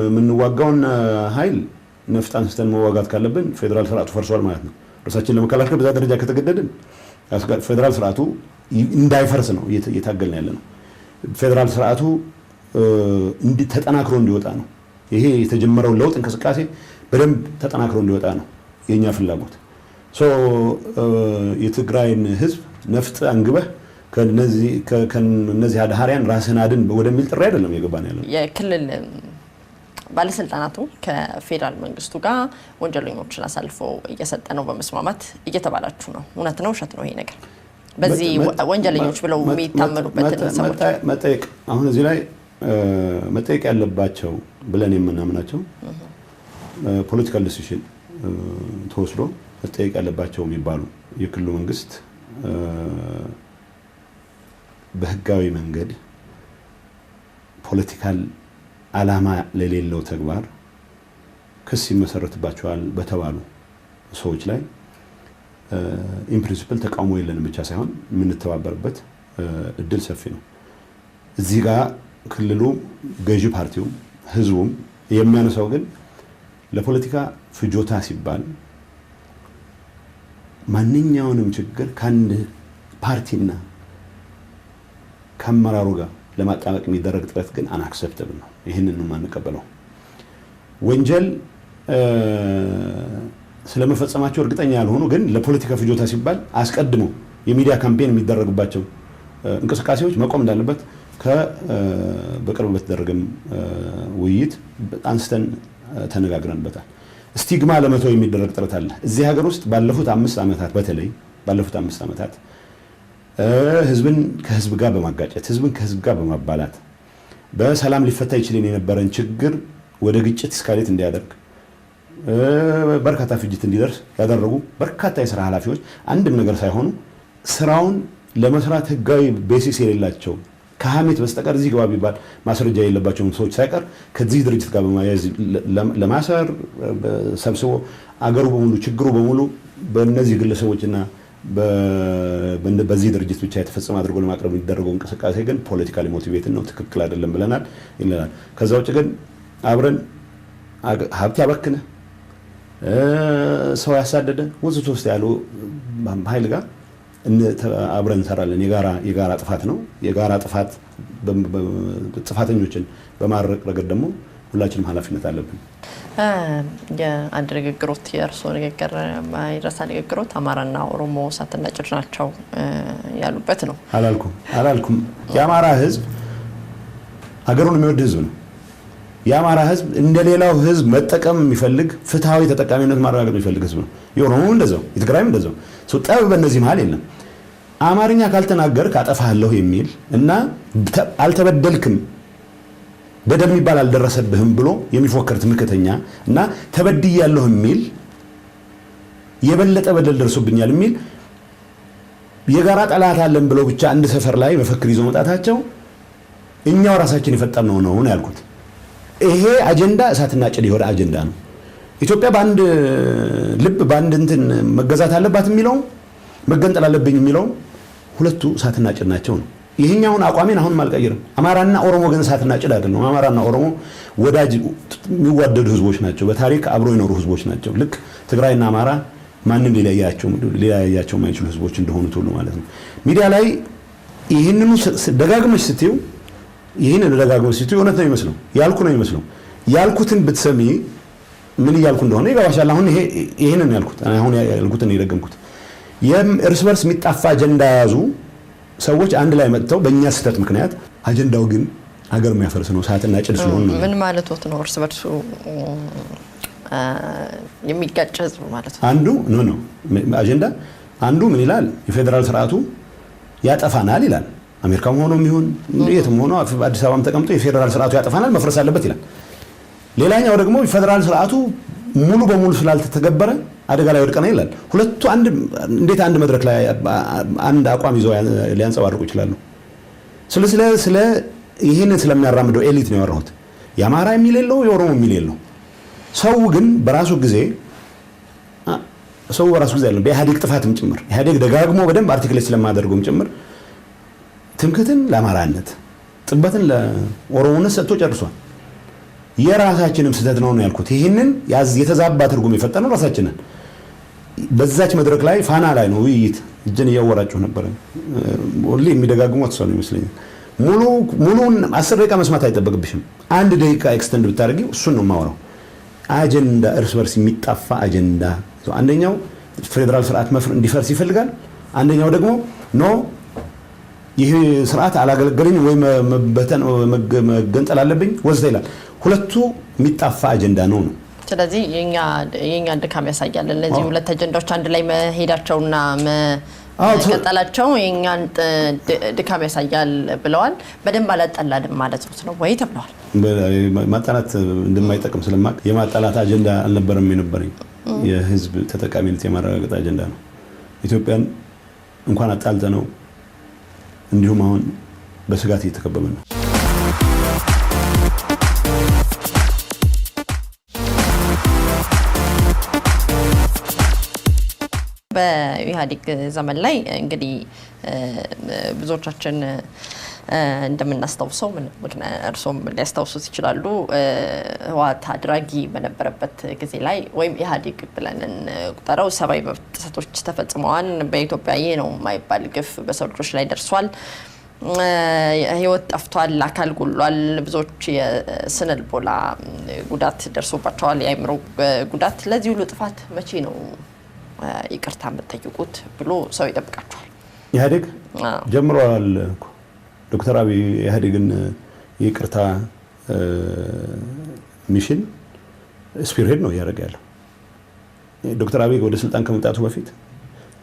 የምንዋጋውን ኃይል ነፍጥ አንስተን መዋጋት ካለብን ፌዴራል ስርዓቱ ፈርሷል ማለት ነው። ራሳችንን ለመከላከል በዛ ደረጃ ከተገደድን ፌዴራል ስርዓቱ እንዳይፈርስ ነው እየታገልን ያለ ነው። ፌዴራል ስርዓቱ ተጠናክሮ እንዲወጣ ነው። ይሄ የተጀመረው ለውጥ እንቅስቃሴ በደንብ ተጠናክሮ እንዲወጣ ነው የኛ ፍላጎት። የትግራይን ህዝብ ነፍጥ አንግበህ ከነዚህ አድሃሪያን ራስን አድን ወደሚል ጥሪ አይደለም የገባን ያለው። የክልል ባለስልጣናቱ ከፌዴራል መንግስቱ ጋር ወንጀለኞችን አሳልፎ እየሰጠ ነው በመስማማት እየተባላችሁ ነው። እውነት ነው ውሸት ነው ይሄ ነገር? በዚህ ወንጀለኞች ብለው የሚታመኑበትን ሰዎች መጠየቅ አሁን እዚህ ላይ መጠየቅ ያለባቸው ብለን የምናምናቸው ፖለቲካል ዲሲሽን ተወስዶ መጠየቅ ያለባቸው የሚባሉ የክልሉ መንግስት በህጋዊ መንገድ ፖለቲካል ዓላማ ለሌለው ተግባር ክስ ይመሰረትባቸዋል በተባሉ ሰዎች ላይ ኢን ፕሪንሲፕል ተቃውሞ የለንም ብቻ ሳይሆን የምንተባበርበት እድል ሰፊ ነው። እዚህ ጋር ክልሉ ገዢ ፓርቲው ህዝቡም የሚያነሳው ግን ለፖለቲካ ፍጆታ ሲባል ማንኛውንም ችግር ከአንድ ፓርቲና ከአመራሩ ጋር ለማጣበቅ የሚደረግ ጥረት ግን አንአክሰፕተብል ነው። ይህንን ነው የማንቀበለው። ወንጀል ስለመፈጸማቸው እርግጠኛ ያልሆኑ ግን ለፖለቲካ ፍጆታ ሲባል አስቀድሞ የሚዲያ ካምፔን የሚደረግባቸው እንቅስቃሴዎች መቆም እንዳለበት በቅርብ በተደረገም ውይይት አንስተን ተነጋግረንበታል። ስቲግማ ለመተው የሚደረግ ጥረት አለ እዚህ ሀገር ውስጥ ባለፉት 5 ዓመታት በተለይ ባለፉት 5 ዓመታት ህዝብን ከህዝብ ጋር በማጋጨት ህዝብን ከህዝብ ጋር በማባላት በሰላም ሊፈታ ይችል የነበረን ችግር ወደ ግጭት እስካሌት እንዲያደርግ በርካታ ፍጅት እንዲደርስ ያደረጉ በርካታ የሥራ ኃላፊዎች አንድም ነገር ሳይሆኑ ስራውን ለመስራት ህጋዊ ቤሲስ የሌላቸው ከሐሜት በስተቀር እዚህ ግባ ቢባል ማስረጃ የሌለባቸው ሰዎች ሳይቀር ከዚህ ድርጅት ጋር በማያያዝ ለማሰር ሰብስቦ አገሩ በሙሉ ችግሩ በሙሉ በእነዚህ ግለሰቦችና በዚህ ድርጅት ብቻ የተፈጸመ አድርጎ ለማቅረብ የሚደረገው እንቅስቃሴ ግን ፖለቲካሊ ሞቲቬትድ ነው፣ ትክክል አይደለም ብለናል ይላል። ከዛ ውጭ ግን አብረን ሀብት ያበክነ ሰው ያሳደደ ወዘተ ውስጥ ያሉ ኃይል ጋር አብረን እንሰራለን። የጋራ ጥፋት ነው። የጋራ ጥፋት ጥፋተኞችን በማረቅ ረገድ ደግሞ ሁላችንም ኃላፊነት አለብን። የአንድ ንግግሮት የእርስዎ ንግግር ማይረሳ ንግግሮት አማራና ኦሮሞ እሳትና ጭድ ናቸው ያሉበት ነው። አላልኩም። የአማራ ህዝብ ሀገሩን የሚወድ ህዝብ ነው። የአማራ ህዝብ እንደሌላው ህዝብ መጠቀም የሚፈልግ ፍትሃዊ ተጠቃሚነት ማረጋገጥ የሚፈልግ ህዝብ ነው። የኦሮሞም እንደዛው፣ የትግራይም እንደዛው። ጠብ በእነዚህ መሀል የለም። አማርኛ ካልተናገርክ አጠፋለሁ የሚል እና አልተበደልክም በደል የሚባል አልደረሰብህም ብሎ የሚፎክር ትምክህተኛ እና ተበድያለሁ የሚል የበለጠ በደል ደርሶብኛል የሚል የጋራ ጠላት አለን ብለው ብቻ አንድ ሰፈር ላይ መፈክር ይዘው መጣታቸው እኛው ራሳችን የፈጠርነው ነው ያልኩት። ይሄ አጀንዳ እሳትና ጭድ የሆነ አጀንዳ ነው። ኢትዮጵያ በአንድ ልብ በአንድ እንትን መገዛት አለባት የሚለው መገንጠል አለብኝ የሚለው ሁለቱ እሳትና ጭድ ናቸው ነው። ይሄኛውን አቋሜን አሁንም አልቀይርም። አማራና ኦሮሞ ግን እሳትና ጭድ አይደለም። አማራና ኦሮሞ ወዳጅ የሚዋደዱ ህዝቦች ናቸው። በታሪክ አብሮ የኖሩ ህዝቦች ናቸው። ልክ ትግራይና አማራ ማንም ሊለያያቸው የማይችሉ ህዝቦች እንደሆኑት ሁሉ ማለት ነው። ሚዲያ ላይ ይህንኑ ደጋግመሽ ስትዩ እውነት ነው ይመስለው ያልኩ ነው ይመስለው። ያልኩትን ብትሰሚ ምን እያልኩ እንደሆነ ይገባሻል። አሁን ይሄንን ያልኩትን የደገምኩት የእርስ በርስ የሚጣፋ አጀንዳ ያዙ ሰዎች አንድ ላይ መጥተው በእኛ ስህተት ምክንያት አጀንዳው ግን ሀገር የሚያፈርስ ነው፣ እሳትና ጭድ ስለሆነ ነው። ምን ማለት ነው? እርስ በርሱ የሚጋጭ ህዝብ ማለት ነው። አንዱ ነው አጀንዳ አንዱ ምን ይላል? የፌዴራል ስርዓቱ ያጠፋናል ይላል። አሜሪካም ሆኖ የሚሆን የትም ሆኖ አዲስ አበባም ተቀምጦ የፌዴራል ስርዓቱ ያጠፋናል መፍረስ አለበት ይላል። ሌላኛው ደግሞ የፌዴራል ስርዓቱ ሙሉ በሙሉ ስላልተተገበረ አደጋ ላይ ወድቀና ይላል። ሁለቱ እንዴት አንድ መድረክ ላይ አንድ አቋም ይዘው ሊያንጸባርቁ ይችላሉ? ስለ ይሄንን ስለሚያራምደው ኤሊት ነው ያወራሁት። የአማራ የሚል የለው፣ የኦሮሞ የሚል የለው። ሰው ግን በራሱ ጊዜ አይደለም፣ በኢህአዴግ ጥፋትም ጭምር ኢህአዴግ ደጋግሞ በደንብ አርቲክሌት ስለማደርገውም ጭምር ትምክህትን ለአማራነት ጥበትን ለኦሮሞነት ሰጥቶ ጨርሷል። የራሳችንም ስህተት ነው ያልኩት። ይህንን የተዛባ ትርጉም የፈጠነው ራሳችንን በዛች መድረክ ላይ ፋና ላይ ነው ውይይት እጅን እያወራችሁ ነበር። ሁሌ የሚደጋግሙት ሰው ነው ይመስለኛል። ሙሉን 10 ደቂቃ መስማት አይጠበቅብሽም። 1 ደቂቃ ኤክስተንድ ብታደርጊ እሱን ነው የማወራው። አጀንዳ እርስ በርስ የሚጣፋ አጀንዳ። አንደኛው ፌዴራል ስርዓት እንዲፈርስ ይፈልጋል። አንደኛው ደግሞ ኖ ይህ ስርዓት አላገለገለኝ ወይ መገንጠል አለብኝ ወዘተ ይላል። ሁለቱ የሚጣፋ አጀንዳ ነው። ስለዚህ የኛ ድካም ያሳያል። እነዚህ ሁለት አጀንዳዎች አንድ ላይ መሄዳቸውና መቀጠላቸው የኛን ድካም ያሳያል ብለዋል። በደንብ አላጠላንም ማለት ነው ወይ ተብለዋል። ማጣላት እንደማይጠቅም ስለማቅ የማጣላት አጀንዳ አልነበረም የነበረኝ። የህዝብ ተጠቃሚነት የማረጋገጥ አጀንዳ ነው። ኢትዮጵያን እንኳን አጣልተ ነው እንዲሁም አሁን በስጋት እየተከበበ ነው። በኢህአዴግ ዘመን ላይ እንግዲህ ብዙዎቻችን እንደምናስታውሰው እርሶም ሊያስታውሱት ይችላሉ። ህወሓት አድራጊ በነበረበት ጊዜ ላይ ወይም ኢህአዴግ ብለን ቁጠረው ሰብአዊ መብት ጥሰቶች ተፈጽመዋል። በኢትዮጵያ ይህ ነው የማይባል ግፍ በሰው ልጆች ላይ ደርሷል። ህይወት ጠፍቷል፣ አካል ጎሏል፣ ብዙዎች የስነ ልቦና ጉዳት ደርሶባቸዋል፣ የአእምሮ ጉዳት። ለዚህ ሁሉ ጥፋት መቼ ነው ይቅርታ የምትጠይቁት ብሎ ሰው ይጠብቃቸዋል። ኢህአዴግ ጀምሯል። ዶክተር አብይ ኢህአዴግን ይቅርታ ሚሽን ስፒርሄድ ነው እያደረገ ያለው። ዶክተር አብይ ወደ ስልጣን ከመምጣቱ በፊት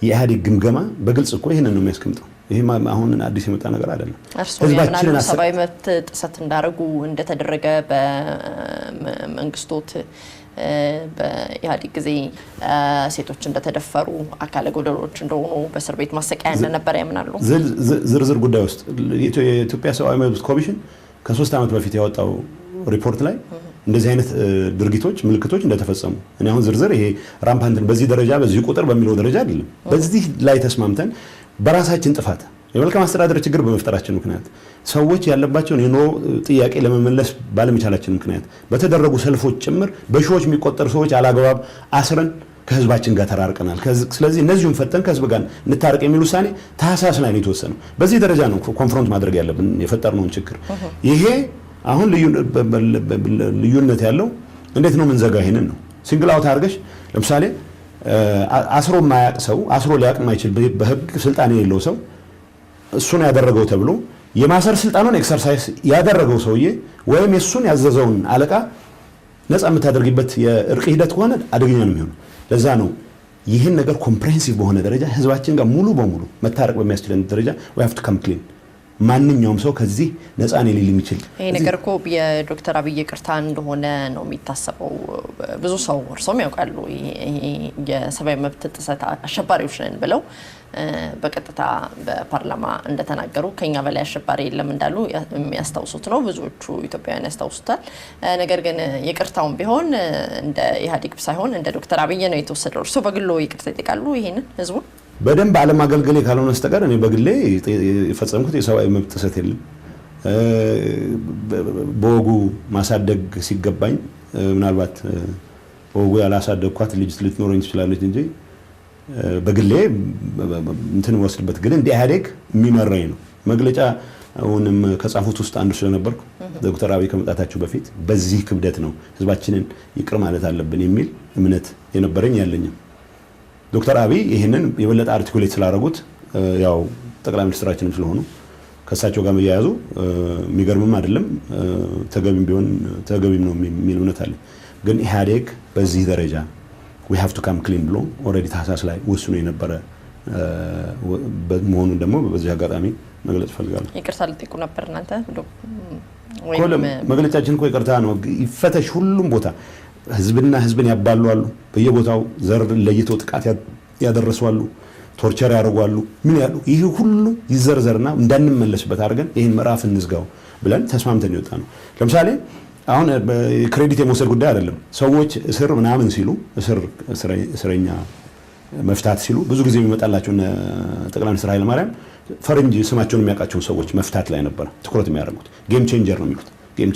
የኢህአዴግ ግምገማ በግልጽ እኮ ይህንን ነው የሚያስቀምጠው። ይሄ አሁን አዲስ የመጣ ነገር አይደለም። ህዝባችንን ሰብአዊ መብት ጥሰት እንዳደረጉ እንደተደረገ በመንግስቶት በኢህአዴግ ጊዜ ሴቶች እንደተደፈሩ አካለ ጎደሎች እንደሆኑ በእስር ቤት ማሰቃያ እንደነበረ ያምናሉ። ዝርዝር ጉዳይ ውስጥ የኢትዮጵያ ሰብአዊ መብት ኮሚሽን ከ3 ዓመት በፊት ያወጣው ሪፖርት ላይ እንደዚህ አይነት ድርጊቶች ምልክቶች እንደተፈጸሙ እኔ አሁን ዝርዝር ይሄ ራምፓንትን በዚህ ደረጃ በዚህ ቁጥር በሚለው ደረጃ አይደለም። በዚህ ላይ ተስማምተን በራሳችን ጥፋት የመልካም አስተዳደር ችግር በመፍጠራችን ምክንያት ሰዎች ያለባቸውን የኑሮ ጥያቄ ለመመለስ ባለመቻላችን ምክንያት በተደረጉ ሰልፎች ጭምር በሺዎች የሚቆጠሩ ሰዎች አላግባብ አስረን ከህዝባችን ጋር ተራርቀናል። ስለዚህ እነዚህን ፈተን ከህዝብ ጋር እንታረቅ የሚል ውሳኔ ታህሳስ ላይ ነው የተወሰነው። በዚህ ደረጃ ነው ኮንፍሮንት ማድረግ ያለብን የፈጠርነውን ችግር። ይሄ አሁን ልዩነት ያለው እንዴት ነው ምንዘጋ? ይሄንን ነው ሲንግል አውት አድርገሽ ለምሳሌ አስሮ የማያውቅ ሰው አስሮ ሊያውቅ የማይችል በህግ ስልጣን የሌለው ሰው እሱን ያደረገው ተብሎ የማሰር ስልጣኑን ኤክሰርሳይዝ ያደረገው ሰውዬ ወይም የሱን ያዘዘውን አለቃ ነፃ የምታደርጊበት የእርቅ ሂደት ከሆነ አደገኛ ነው የሚሆነው። ለዛ ነው ይህን ነገር ኮምፕሬሄንሲቭ በሆነ ደረጃ ህዝባችን ጋር ሙሉ በሙሉ መታረቅ በሚያስችለን ደረጃ we have to come clean። ማንኛውም ሰው ከዚህ ነፃ ነው ሊል የሚችል ይሄ ነገር እኮ የዶክተር አብይ ይቅርታ እንደሆነ ነው የሚታሰበው። ብዙ ሰው እርሶም ያውቃሉ የሰብአዊ መብት ጥሰት አሸባሪዎች ነን ብለው በቀጥታ በፓርላማ እንደተናገሩ ከኛ በላይ አሸባሪ የለም እንዳሉ የሚያስታውሱት ነው። ብዙዎቹ ኢትዮጵያውያን ያስታውሱታል። ነገር ግን ይቅርታውን ቢሆን እንደ ኢህአዴግ ሳይሆን እንደ ዶክተር አብይ ነው የተወሰደው። እርሶ በግሎ ይቅርታ ይጠይቃሉ? ይሄንን ህዝቡ በደንብ አለማገልገሌ ካልሆነ በስተቀር እኔ በግሌ የፈጸምኩት የሰብአዊ መብት ጥሰት የለም። በወጉ ማሳደግ ሲገባኝ ምናልባት በወጉ ያላሳደግኳት ልጅ ልትኖረኝ ትችላለች እንጂ በግሌ እንትን ወስድበት ግን እንደ ኢህአዴግ የሚመራኝ ነው። መግለጫ አሁንም ከጻፉት ውስጥ አንዱ ስለነበርኩ ዶክተር አብይ ከመጣታቸው በፊት በዚህ ክብደት ነው ህዝባችንን ይቅር ማለት አለብን የሚል እምነት የነበረኝ ያለኝም። ዶክተር አብይ ይሄንን የበለጠ አርቲኩሌት ስላደረጉት ያው ጠቅላይ ሚኒስትራችንም ስለሆኑ ከሳቸው ጋር መያያዙ የሚገርምም አይደለም፣ ተገቢም ቢሆን ተገቢም ነው የሚል እምነት አለ። ግን ኢህአዴግ በዚህ ደረጃ we have to come clean ብሎ ኦልሬዲ ታህሳስ ላይ ወስኖ የነበረ መሆኑን ደግሞ በዚህ አጋጣሚ መግለጽ ፈልጋለሁ። ይቅርታ ልጠይቁ ነበር እናንተ መግለጫችን እኮ ይቅርታ ነው። ይፈተሽ ሁሉም ቦታ ህዝብና ህዝብን ያባሉ አሉ። በየቦታው ዘር ለይተው ጥቃት ያደረሱ አሉ፣ ቶርቸር ያደርጓሉ። ምን ያሉ ይሄ ሁሉ ይዘርዘርና እንዳንመለስበት አድርገን ይሄን ምዕራፍ እንዝጋው ብለን ተስማምተን ይወጣ ነው። ለምሳሌ አሁን ክሬዲት የመውሰድ ጉዳይ አይደለም። ሰዎች እስር ምናምን ሲሉ እስረኛ መፍታት ሲሉ ብዙ ጊዜ የሚመጣላቸው ጠቅላይ ሚኒስትር ኃይለ ማርያም ፈረንጅ ስማቸውን የሚያውቃቸውን ሰዎች መፍታት ላይ ነበር ትኩረት የሚያደርጉት። ጌም ቼንጀር ነው የሚሉት። ጌም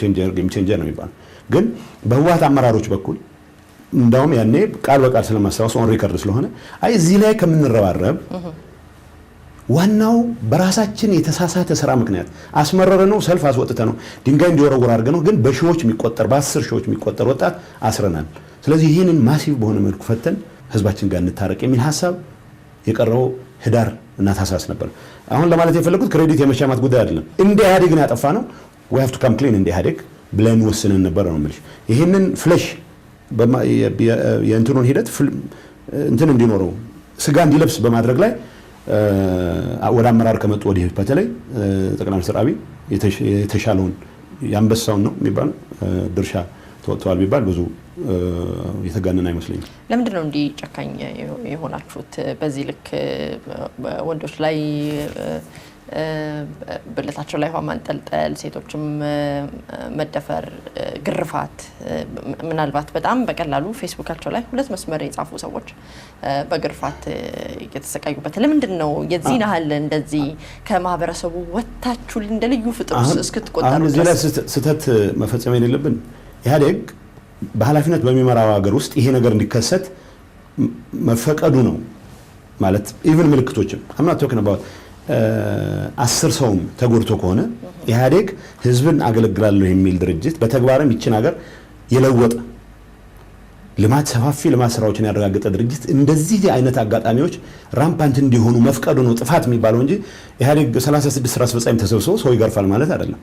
ቼንጀር ነው የሚባለው። ግን በህወሓት አመራሮች በኩል እንደውም ያኔ ቃል በቃል ስለማስታወስ ኦን ሪከርድ ስለሆነ አይ እዚህ ላይ ከምንረባረብ ዋናው በራሳችን የተሳሳተ ስራ ምክንያት አስመረረ ነው ሰልፍ አስወጥተ ነው ድንጋይ እንዲወረወር አድርገ ነው። ግን በሺዎች የሚቆጠር በ10 ሺዎች የሚቆጠር ወጣት አስረናል። ስለዚህ ይህንን ማሲቭ በሆነ መልኩ ፈተን ህዝባችን ጋር እንታረቅ የሚል ሐሳብ የቀረው ህዳር እና ታህሳስ ነበር። አሁን ለማለት የፈለኩት ክሬዲት የመሻማት ጉዳይ አይደለም። እንደ ኢህአዴግ ነው ያጠፋ ነው we have to come clean እንደ ኢህአዴግ ብለን ወስነን ነበር ነው የምልሽ። ይህንን ፍለሽ የእንትኑን ሂደት እንትን እንዲኖረው ስጋ እንዲለብስ በማድረግ ላይ ወደ አመራር ከመጡ ወዲህ በተለይ ጠቅላይ ሚኒስትር አብይ የተሻለውን ያንበሳውን ነው የሚባል ድርሻ ተወጥቷል ቢባል ብዙ የተጋነነ አይመስለኝም። ለምንድን ነው እንዲህ ጨካኝ የሆናችሁት? በዚህ ልክ ወንዶች ላይ ብልታቸው ላይ ውሃ ማንጠልጠል፣ ሴቶችም መደፈር፣ ግርፋት፣ ምናልባት በጣም በቀላሉ ፌስቡካቸው ላይ 2 መስመር የጻፉ ሰዎች በግርፋት እየተሰቃዩበት ለምንድን ነው የዚህን ያህል እንደዚህ ከማህበረሰቡ ወጣችሁ እንደ ልዩ ፍጡር እስክትቆጠሩ? አሁን እዚህ ላይ ስህተት መፈጸም የሌለብን ኢህአዴግ በኃላፊነት በሚመራው ሀገር ውስጥ ይሄ ነገር እንዲከሰት መፈቀዱ ነው ማለት ኢቭን ምልክቶችም አምናት ተከነበው 10 ሰውም ተጎድቶ ከሆነ ኢህአዴግ ህዝብን አገለግላለሁ የሚል ድርጅት በተግባርም ይችን ሀገር የለወጠ ሰፋፊ ልማት ስራዎችን ያረጋገጠ ድርጅት እንደዚህ አይነት አጋጣሚዎች ራምፓንት እንዲሆኑ መፍቀዱ ነው ጥፋት የሚባለው እንጂ ኢህአዴግ 36 ስራ አስፈጻሚ ተሰብስቦ ሰው ይገርፋል ማለት አይደለም።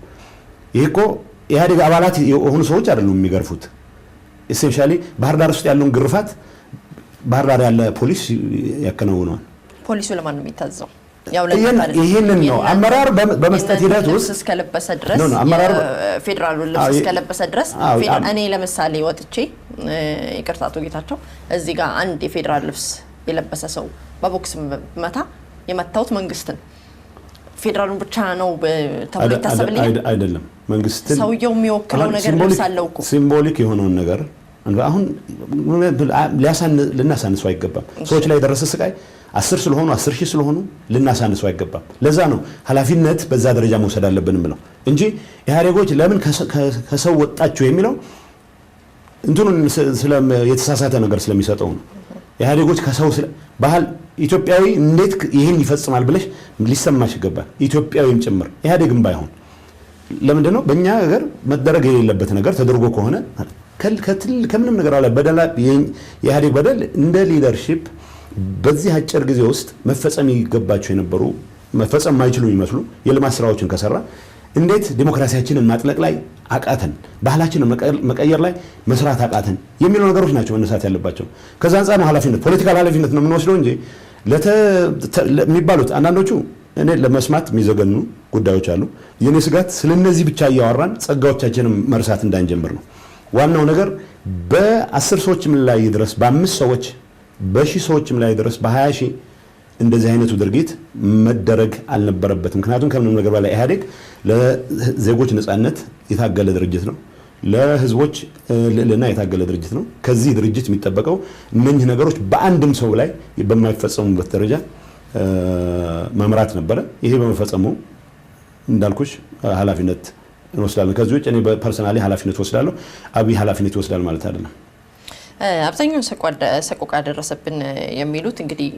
ይሄ እኮ ኢህአዴግ አባላት የሆኑ ሰዎች አይደሉም የሚገርፉት። ኢሴንሻሊ ባህር ዳር ውስጥ ያለውን ግርፋት ባህር ዳር ያለ ፖሊስ ያከናውነዋል። ፖሊሱ ለማን ነው የሚታዘው? ይሄንን ነው አመራር በመስጠት ሂደት ውስጥ እስከለበሰ ድረስ አመራር ፌደራል ልብስ እስከለበሰ ድረስ እኔ ለምሳሌ ወጥቼ ይቅርታ አቶ ጌታቸው እዚህ ጋር አንድ የፌደራል ልብስ የለበሰ ሰው በቦክስ መታ የመታውት መንግስትን ፌደራሉን ብቻ ነው ተብሎ ይታሰብልኝ አይደለም። መንግስትን ሰውየው የሚወክለው ነገር ልብሳለው እኮ ሲምቦሊክ የሆነውን ነገር አሁን ልናሳንሰው አይገባም። ሰዎች ላይ የደረሰ ስቃይ 10 ስለሆኑ 10 ሺህ ስለሆኑ ልናሳንሰው አይገባም። ለዛ ነው ኃላፊነት በዛ ደረጃ መውሰድ አለብን ብለው እንጂ ኢህአዴጎች ለምን ከሰው ወጣችሁ የሚለው እንትኑን የተሳሳተ ነገር ስለሚሰጠው ነው። ኢህአዴጎች ከሰው ባህል ኢትዮጵያዊ እንዴት ይሄን ይፈጽማል ብለሽ ሊሰማሽ ይገባል። ኢትዮጵያዊም ጭምር ኢህአዴግም ባይሆን ለምንድነው በእኛ ሀገር መደረግ የሌለበት ነገር ተደርጎ ከሆነ ከምንም ነገር ላይ በደል የኢህአዴግ በደል እንደ ሊደርሺፕ በዚህ አጭር ጊዜ ውስጥ መፈጸም ይገባቸው የነበሩ መፈጸም ማይችሉ የሚመስሉ የልማት ስራዎችን ከሰራ እንዴት ዲሞክራሲያችንን ማጥለቅ ላይ አቃተን፣ ባህላችንን መቀየር ላይ መስራት አቃተን የሚሉ ነገሮች ናቸው መነሳት ያለባቸው። ከዛ አንፃር ነው ኃላፊነት ፖለቲካል ኃላፊነት ነው የምንወስደው እንጂ ለሚባሉት አንዳንዶቹ እኔ ለመስማት የሚዘገኑ ጉዳዮች አሉ። የኔ ስጋት ስለነዚህ ብቻ እያወራን ጸጋዎቻችንን መርሳት እንዳንጀምር ነው። ዋናው ነገር በ10 ሰዎችም ላይ ድረስ በ5 ሰዎች በ1000 ሰዎችም ላይ ድረስ በ20 ሺህ እንደዚህ አይነቱ ድርጊት መደረግ አልነበረበትም። ምክንያቱም ከምንም ነገር በላይ ኢህአዴግ ለዜጎች ነጻነት የታገለ ድርጅት ነው። ለህዝቦች ልዕልና የታገለ ድርጅት ነው። ከዚህ ድርጅት የሚጠበቀው እነኚህ ነገሮች በአንድም ሰው ላይ በማይፈጸሙበት ደረጃ መምራት ነበረ። ይሄ በመፈጸሙ እንዳልኩሽ ኃላፊነት እንወስዳለን። ከዚህ ውጭ እኔ ፐርሰናሊ ኃላፊነት ወስዳለሁ፣ አብይ ኃላፊነት ይወስዳል ማለት አይደለም። አብዛኛውን ሰቆቃ ደረሰብን የሚሉት እንግዲህ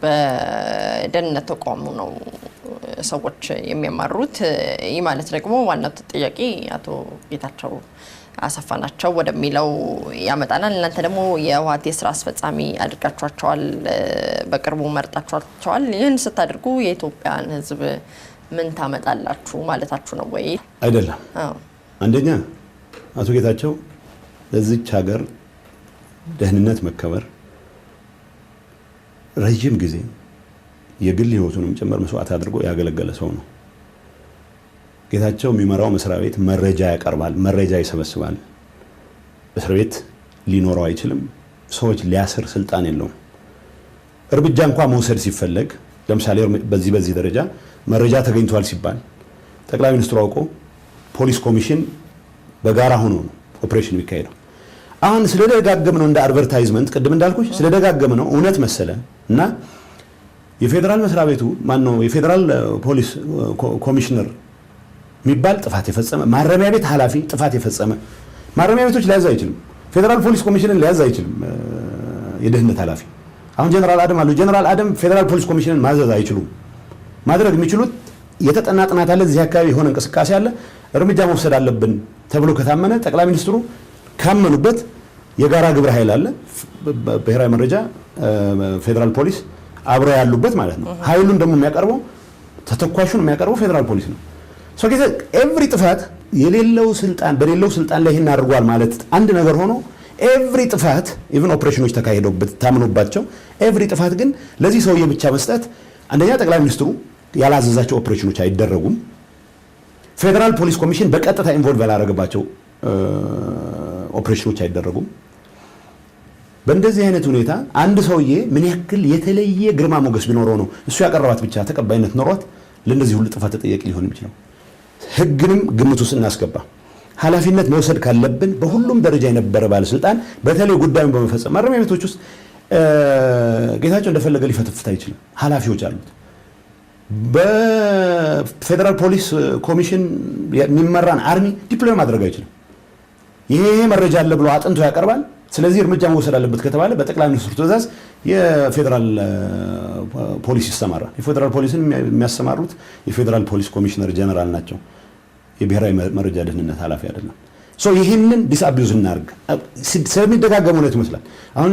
በደህንነት ተቋሙ ነው ሰዎች የሚያማሩት። ይህ ማለት ደግሞ ዋናው ተጠያቂ አቶ ጌታቸው አሰፋ ናቸው ወደሚለው ያመጣናል። እናንተ ደግሞ የህወሓት የስራ አስፈጻሚ አድርጋችኋቸዋል፣ በቅርቡ መርጣችኋቸዋል። ይህን ስታደርጉ የኢትዮጵያን ህዝብ ምን ታመጣላችሁ ማለታችሁ ነው ወይ? አይደለም። አንደኛ አቶ ጌታቸው ለዚች ሀገር ደህንነት መከበር ረጅም ጊዜ የግል ህይወቱንም ጭምር መስዋዕት አድርጎ ያገለገለ ሰው ነው። ጌታቸው የሚመራው መስሪያ ቤት መረጃ ያቀርባል፣ መረጃ ይሰበስባል። እስር ቤት ሊኖረው አይችልም። ሰዎች ሊያስር ስልጣን የለውም። እርምጃ እንኳን መውሰድ ሲፈለግ ለምሳሌ በዚህ ደረጃ መረጃ ተገኝቷል ሲባል ጠቅላይ ሚኒስትሩ አውቆ ፖሊስ ኮሚሽን በጋራ ሆኖ ነው ኦፕሬሽን የሚካሄደው። አሁን ስለደጋገምነው እንደ አድቨርታይዝመንት ቅድም እንዳልኩሽ ስለደጋገምነው እውነት መሰለ እና የፌደራል መስሪያ ቤቱ ማነው የፌደራል ፖሊስ ኮሚሽነር የሚባል ጥፋት የፈጸመ ማረሚያ ቤት ኃላፊ ጥፋት የፈጸመ ማረሚያ ቤቶች ሊያዝ አይችልም። ፌደራል ፖሊስ ኮሚሽንን ሊያዝ አይችልም የደህንነት ኃላፊ። አሁን ጀነራል አደም አሉ። ጀነራል አደም ፌደራል ፖሊስ ኮሚሽንን ማዘዝ አይችሉም። ማድረግ የሚችሉት የተጠና ጥናት አለ፣ እዚህ አካባቢ የሆነ እንቅስቃሴ አለ፣ እርምጃ መውሰድ አለብን ተብሎ ከታመነ ጠቅላይ ሚኒስትሩ ካመኑበት የጋራ ግብረ ኃይል አለ፣ ብሔራዊ መረጃ ፌደራል ፖሊስ አብረው ያሉበት ማለት ነው። ኃይሉን ደግሞ የሚያቀርበው ተተኳሹን የሚያቀርበው ፌደራል ፖሊስ ነው። ኤቭሪ ጥፋት የሌለው ስልጣን በሌለው ስልጣን ላይ ይሄን አድርጓል ማለት አንድ ነገር ሆኖ ኤቭሪ ጥፋት ኢቭን ኦፕሬሽኖች ተካሂደውበት ታምኖባቸው ኤቭሪ ጥፋት ግን ለዚህ ሰውዬ ብቻ መስጠት አንደኛ ጠቅላይ ሚኒስትሩ ያላዘዛቸው ኦፕሬሽኖች አይደረጉም። ፌደራል ፖሊስ ኮሚሽን በቀጥታ ኢንቮልቭ ያላደረገባቸው ኦፕሬሽኖች አይደረጉም። በእንደዚህ አይነት ሁኔታ አንድ ሰውዬ ምን ያክል የተለየ ግርማ ሞገስ ቢኖረው ነው እሱ ያቀረባት ብቻ ተቀባይነት ኖሯት ለእንደዚህ ሁሉ ጥፋት ተጠያቂ ሊሆን የሚችለው? ህግንም ግምት ውስጥ እናስገባ። ኃላፊነት መውሰድ ካለብን በሁሉም ደረጃ የነበረ ባለስልጣን በተለይ ጉዳዩን በመፈጸም ማረሚያ ቤቶች ውስጥ ጌታቸው እንደፈለገ ሊፈተፍት አይችልም። ኃላፊዎች አሉት። በፌደራል ፖሊስ ኮሚሽን የሚመራን አርሚ ዲፕሎይ ማድረግ አይችልም። ይሄ መረጃ አለ ብሎ አጥንቶ ያቀርባል። ስለዚህ እርምጃ መውሰድ አለበት ከተባለ በጠቅላይ ሚኒስትሩ ትዕዛዝ የፌደራል ፖሊስ ይሰማራል። የፌደራል ፖሊስን የሚያሰማሩት የፌደራል ፖሊስ ኮሚሽነር ጀነራል ናቸው። የብሔራዊ መረጃ ደህንነት ኃላፊ አይደለም። ይህንን ዲስአቢዩዝ እናርግ። ስለሚደጋገሙ ነው ይመስላል። አሁን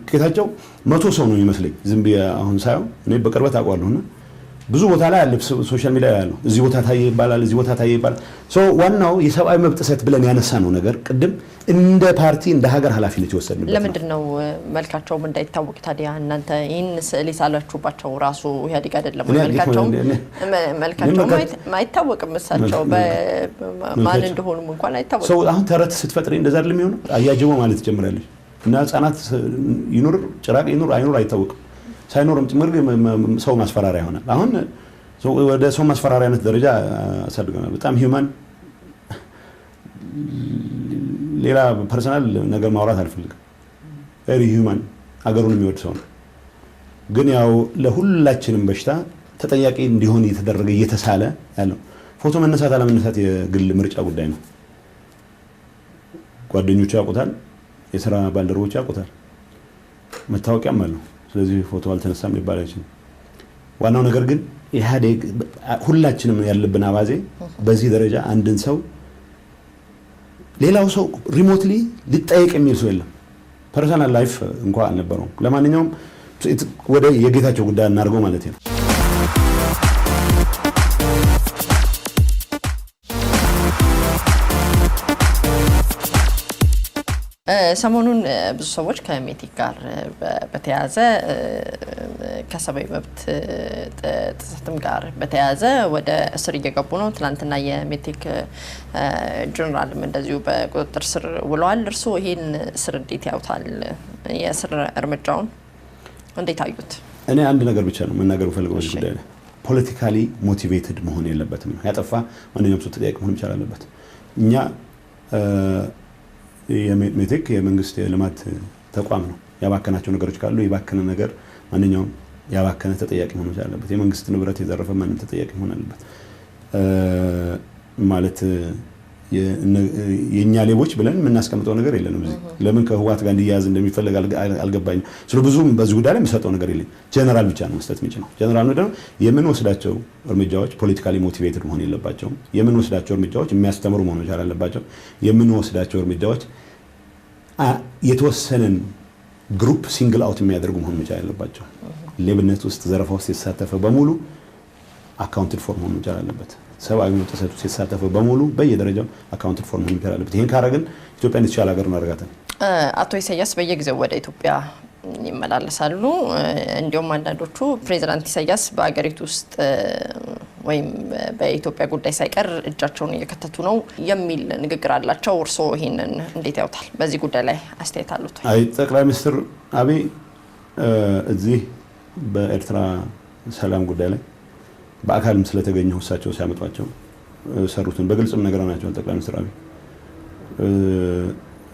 ጌታቸው 100 ሰው ነው የሚመስለኝ ዝም ብዬ አሁን ሳየው፣ እኔ በቅርበት አውቀዋለሁና ብዙ ቦታ ላይ አለ፣ ሶሻል ሚዲያ ላይ ያለው እዚህ ቦታ ታየ ይባላል፣ እዚህ ቦታ ታየ ይባላል። ዋናው የሰብአዊ መብት ጥሰት ብለን ያነሳ ነው ነገር ቅድም እንደ ፓርቲ እንደ ሀገር ኃላፊነት ይወሰድንበት። ለምንድን ነው መልካቸውም እንዳይታወቅ ታዲያ እናንተ ይህን ስዕል የሳላችሁባቸው? ራሱ ኢህአዴግ አይደለም መልካቸው አይታወቅም፣ እሳቸው ማን እንደሆኑም እንኳን አይታወቅም። ሰው አሁን ተረት ስትፈጥሪ እንደዛ አይደለም የሚሆነው። አያጅቦ ማለት ጀምራለች እና ህጻናት ይኑር ጭራቅ ይኑር አይኑር አይታወቅም። ሳይኖርም ጭምር ሰው ማስፈራሪያ ይሆናል። አሁን ወደ ሰው ማስፈራሪያነት ደረጃ አሳድገናል። በጣም ሂውማን ሌላ ፐርሰናል ነገር ማውራት አልፈልግም። ቬሪ ሂውማን አገሩን የሚወድ ሰው ነው። ግን ያው ለሁላችንም በሽታ ተጠያቂ እንዲሆን እየተደረገ እየተሳለ ያለው ፎቶ መነሳት አለመነሳት የግል ምርጫ ጉዳይ ነው። ጓደኞቹ ያውቁታል፣ የሥራ ባልደረቦቹ ያውቁታል። መታወቂያም አለው። ስለዚህ ፎቶ አልተነሳም ሊባል አይችልም። ዋናው ነገር ግን ኢህአዴግ ሁላችንም ያለብን አባዜ በዚህ ደረጃ አንድን ሰው ሌላው ሰው ሪሞትሊ ሊጠየቅ የሚል ሰው የለም። ፐርሰናል ላይፍ እንኳን አልነበረውም። ለማንኛውም ወደ የጌታቸው ጉዳይ እናድርገው ማለት ነው። ሰሞኑን ብዙ ሰዎች ከሜቴክ ጋር በተያያዘ ከሰብአዊ መብት ጥሰትም ጋር በተያያዘ ወደ እስር እየገቡ ነው። ትናንትና የሜቴክ ጀነራልም እንደዚሁ በቁጥጥር ስር ውለዋል። እርስዎ ይህን እስር እንዴት ያዩታል? የእስር እርምጃውን እንዴት አዩት? እኔ አንድ ነገር ብቻ ነው መናገር ፈልገው በዚህ ጉዳይ ላይ ፖለቲካሊ ሞቲቬትድ መሆን የለበትም። ያጠፋ ማንኛውም ሰው ተጠያቂ መሆን ይችላል አለበት። እኛ የሜቴክ የመንግስት የልማት ተቋም ነው። ያባከናቸው ነገሮች ካሉ የባከነ ነገር ማንኛውም ያባከነ ተጠያቂ መሆን ይችላል አለበት። የመንግስት ንብረት የዘረፈ ማንም ተጠያቂ መሆን አለበት ማለት የኛ ሌቦች ብለን የምናስቀምጠው ነገር የለንም። እዚህ ለምን ከህዋት ጋር እንዲያያዝ እንደሚፈልግ አልገባኝም። ስለ ብዙም በዚህ ጉዳይ ላይ የሚሰጠው ነገር የለም። ጀነራል ብቻ ነው መስጠት የሚችለው። ጀነራል ነው የምንወስዳቸው እርምጃዎች ፖለቲካሊ ሞቲቬትድ መሆን የለባቸውም። የምንወስዳቸው እርምጃዎች የሚያስተምሩ መሆን መቻል አለባቸው። የምንወስዳቸው እርምጃዎች የተወሰነን ግሩፕ ሲንግል አውት የሚያደርጉ መሆን መቻል አለባቸው። ሌብነት ውስጥ ዘረፋ ውስጥ የተሳተፈ በሙሉ አካውንትድ ፎር መሆን መቻል አለበት። ሰብአዊ መብት ጥሰት ውስጥ የተሳተፈ በሙሉ በየደረጃው አካውንትድ ፎር መሆን መቻል አለበት። ይሄን ካረግን ኢትዮጵያ እንድትሻል ሀገር እናደርጋለን። አቶ ኢሳያስ በየጊዜው ወደ ኢትዮጵያ ይመላለሳሉ። እንዲሁም አንዳንዶቹ ፕሬዚዳንት ኢሳያስ በአገሪቱ ውስጥ ወይም በኢትዮጵያ ጉዳይ ሳይቀር እጃቸውን እየከተቱ ነው የሚል ንግግር አላቸው። እርስዎ ይሄንን እንዴት ያውታል? በዚህ ጉዳይ ላይ አስተያየት አሉት? አይ ጠቅላይ ሚኒስትር አብይ እዚህ በኤርትራ ሰላም ጉዳይ ላይ በአካልም ስለተገኘው እሳቸው ሲያመጧቸው ሰሩትን በግልጽም ነገርናቸዋል። ጠቅላይ ሚኒስትር አብይ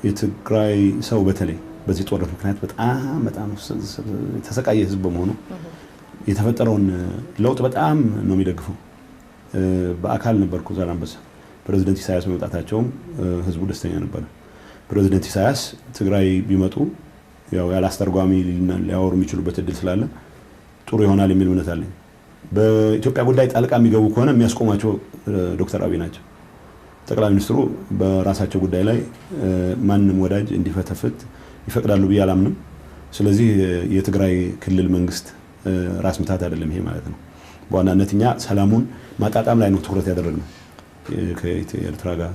የትግራይ ሰው በተለይ በዚህ ጦርነት ምክንያት በጣም የተሰቃየ ህዝብ በመሆኑ የተፈጠረውን ለውጥ በጣም ነው የሚደግፈው። በአካል ነበርኩ ዛላንበሳ። ፕሬዝዳንት ኢሳያስ በመጣታቸውም ህዝቡ ደስተኛ ነበር። ፕሬዝዳንት ኢሳያስ ትግራይ ቢመጡ ያው ያላስተርጓሚ ሊያወሩ የሚችሉበት እድል ስላለ ጥሩ ይሆናል የሚል እምነት አለኝ። በኢትዮጵያ ጉዳይ ጣልቃ የሚገቡ ከሆነ የሚያስቆማቸው ዶክተር አብይ ናቸው። ጠቅላይ ሚኒስትሩ በራሳቸው ጉዳይ ላይ ማንም ወዳጅ እንዲፈተፍት ይፈቅዳሉ ብዬ አላምንም። ስለዚህ የትግራይ ክልል መንግስት ራስ ምታት አይደለም ይሄ ማለት ነው። በዋናነት እኛ ሰላሙን ማጣጣም ላይ ነው ትኩረት ያደረግነው። ከኤርትራ ጋር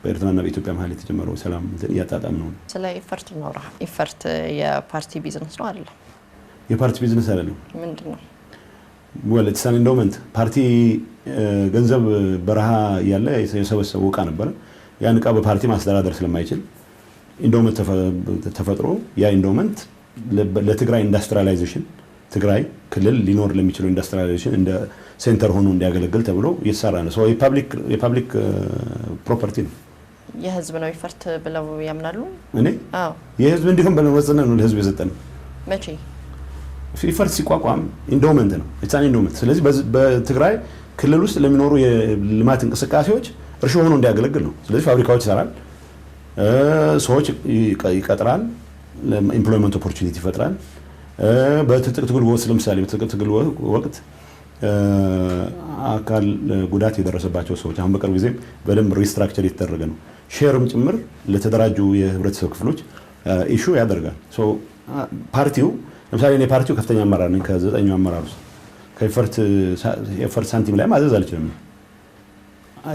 በኤርትራና በኢትዮጵያ መሀል የተጀመረው ሰላም እያጣጣም ነው። ስለ ኢፈርት ነው። ኢፈርት የፓርቲ ቢዝነስ ነው አይደለም? የፓርቲ ቢዝነስ አይደለም። ምንድነው? ወለትሳን ኢንዶመንት ፓርቲ ገንዘብ በረሃ ያለ የሰበሰበው ዕቃ ነበር። ያን ዕቃ በፓርቲ ማስተዳደር ስለማይችል ኢንዶመንት ተፈጥሮ ያ ኢንዶመንት ለትግራይ ኢንዱስትሪያላይዜሽን ትግራይ ክልል ሊኖር ለሚችለው ኢንዱስትሪያላይዜሽን እንደ ሴንተር ሆኖ እንዲያገለግል ተብሎ እየተሰራ ነው። ሶ የፓብሊክ ፕሮፐርቲ ነው። የህዝብ ነው ኢፈርት ብለው ያምናሉ? እኔ የህዝብ እንዲሆን በመወሰነ ነው ለህዝብ የሰጠነው። መቼ ኢፈርት ሲቋቋም ኢንዶመንት ነው ኢትሳን ኢንዶመንት። ስለዚህ በትግራይ ክልል ውስጥ ለሚኖሩ የልማት እንቅስቃሴዎች እርሾ ሆኖ እንዲያገለግል ነው። ስለዚህ ፋብሪካዎች ይሰራል፣ ሰዎች ይቀጥራል፣ ኢምፕሎይመንት ኦፖርቹኒቲ ይፈጥራል። በትጥቅ ትግል ወቅት ለምሳሌ በትጥቅ ትግል ወቅት አካል ጉዳት የደረሰባቸው ሰዎች አሁን በቅርብ ጊዜ በደንብ ሪስትራክቸር የተደረገ ነው። ሼርም ጭምር ለተደራጁ የህብረተሰብ ክፍሎች ኢሹ ያደርጋል። ሶ ፓርቲው ለምሳሌ እኔ ፓርቲው ከፍተኛ አመራር ነኝ። ከ9ኙ አመራር ውስጥ ከኢፈርት ሳንቲም ላይ ማዘዝ አልችልም።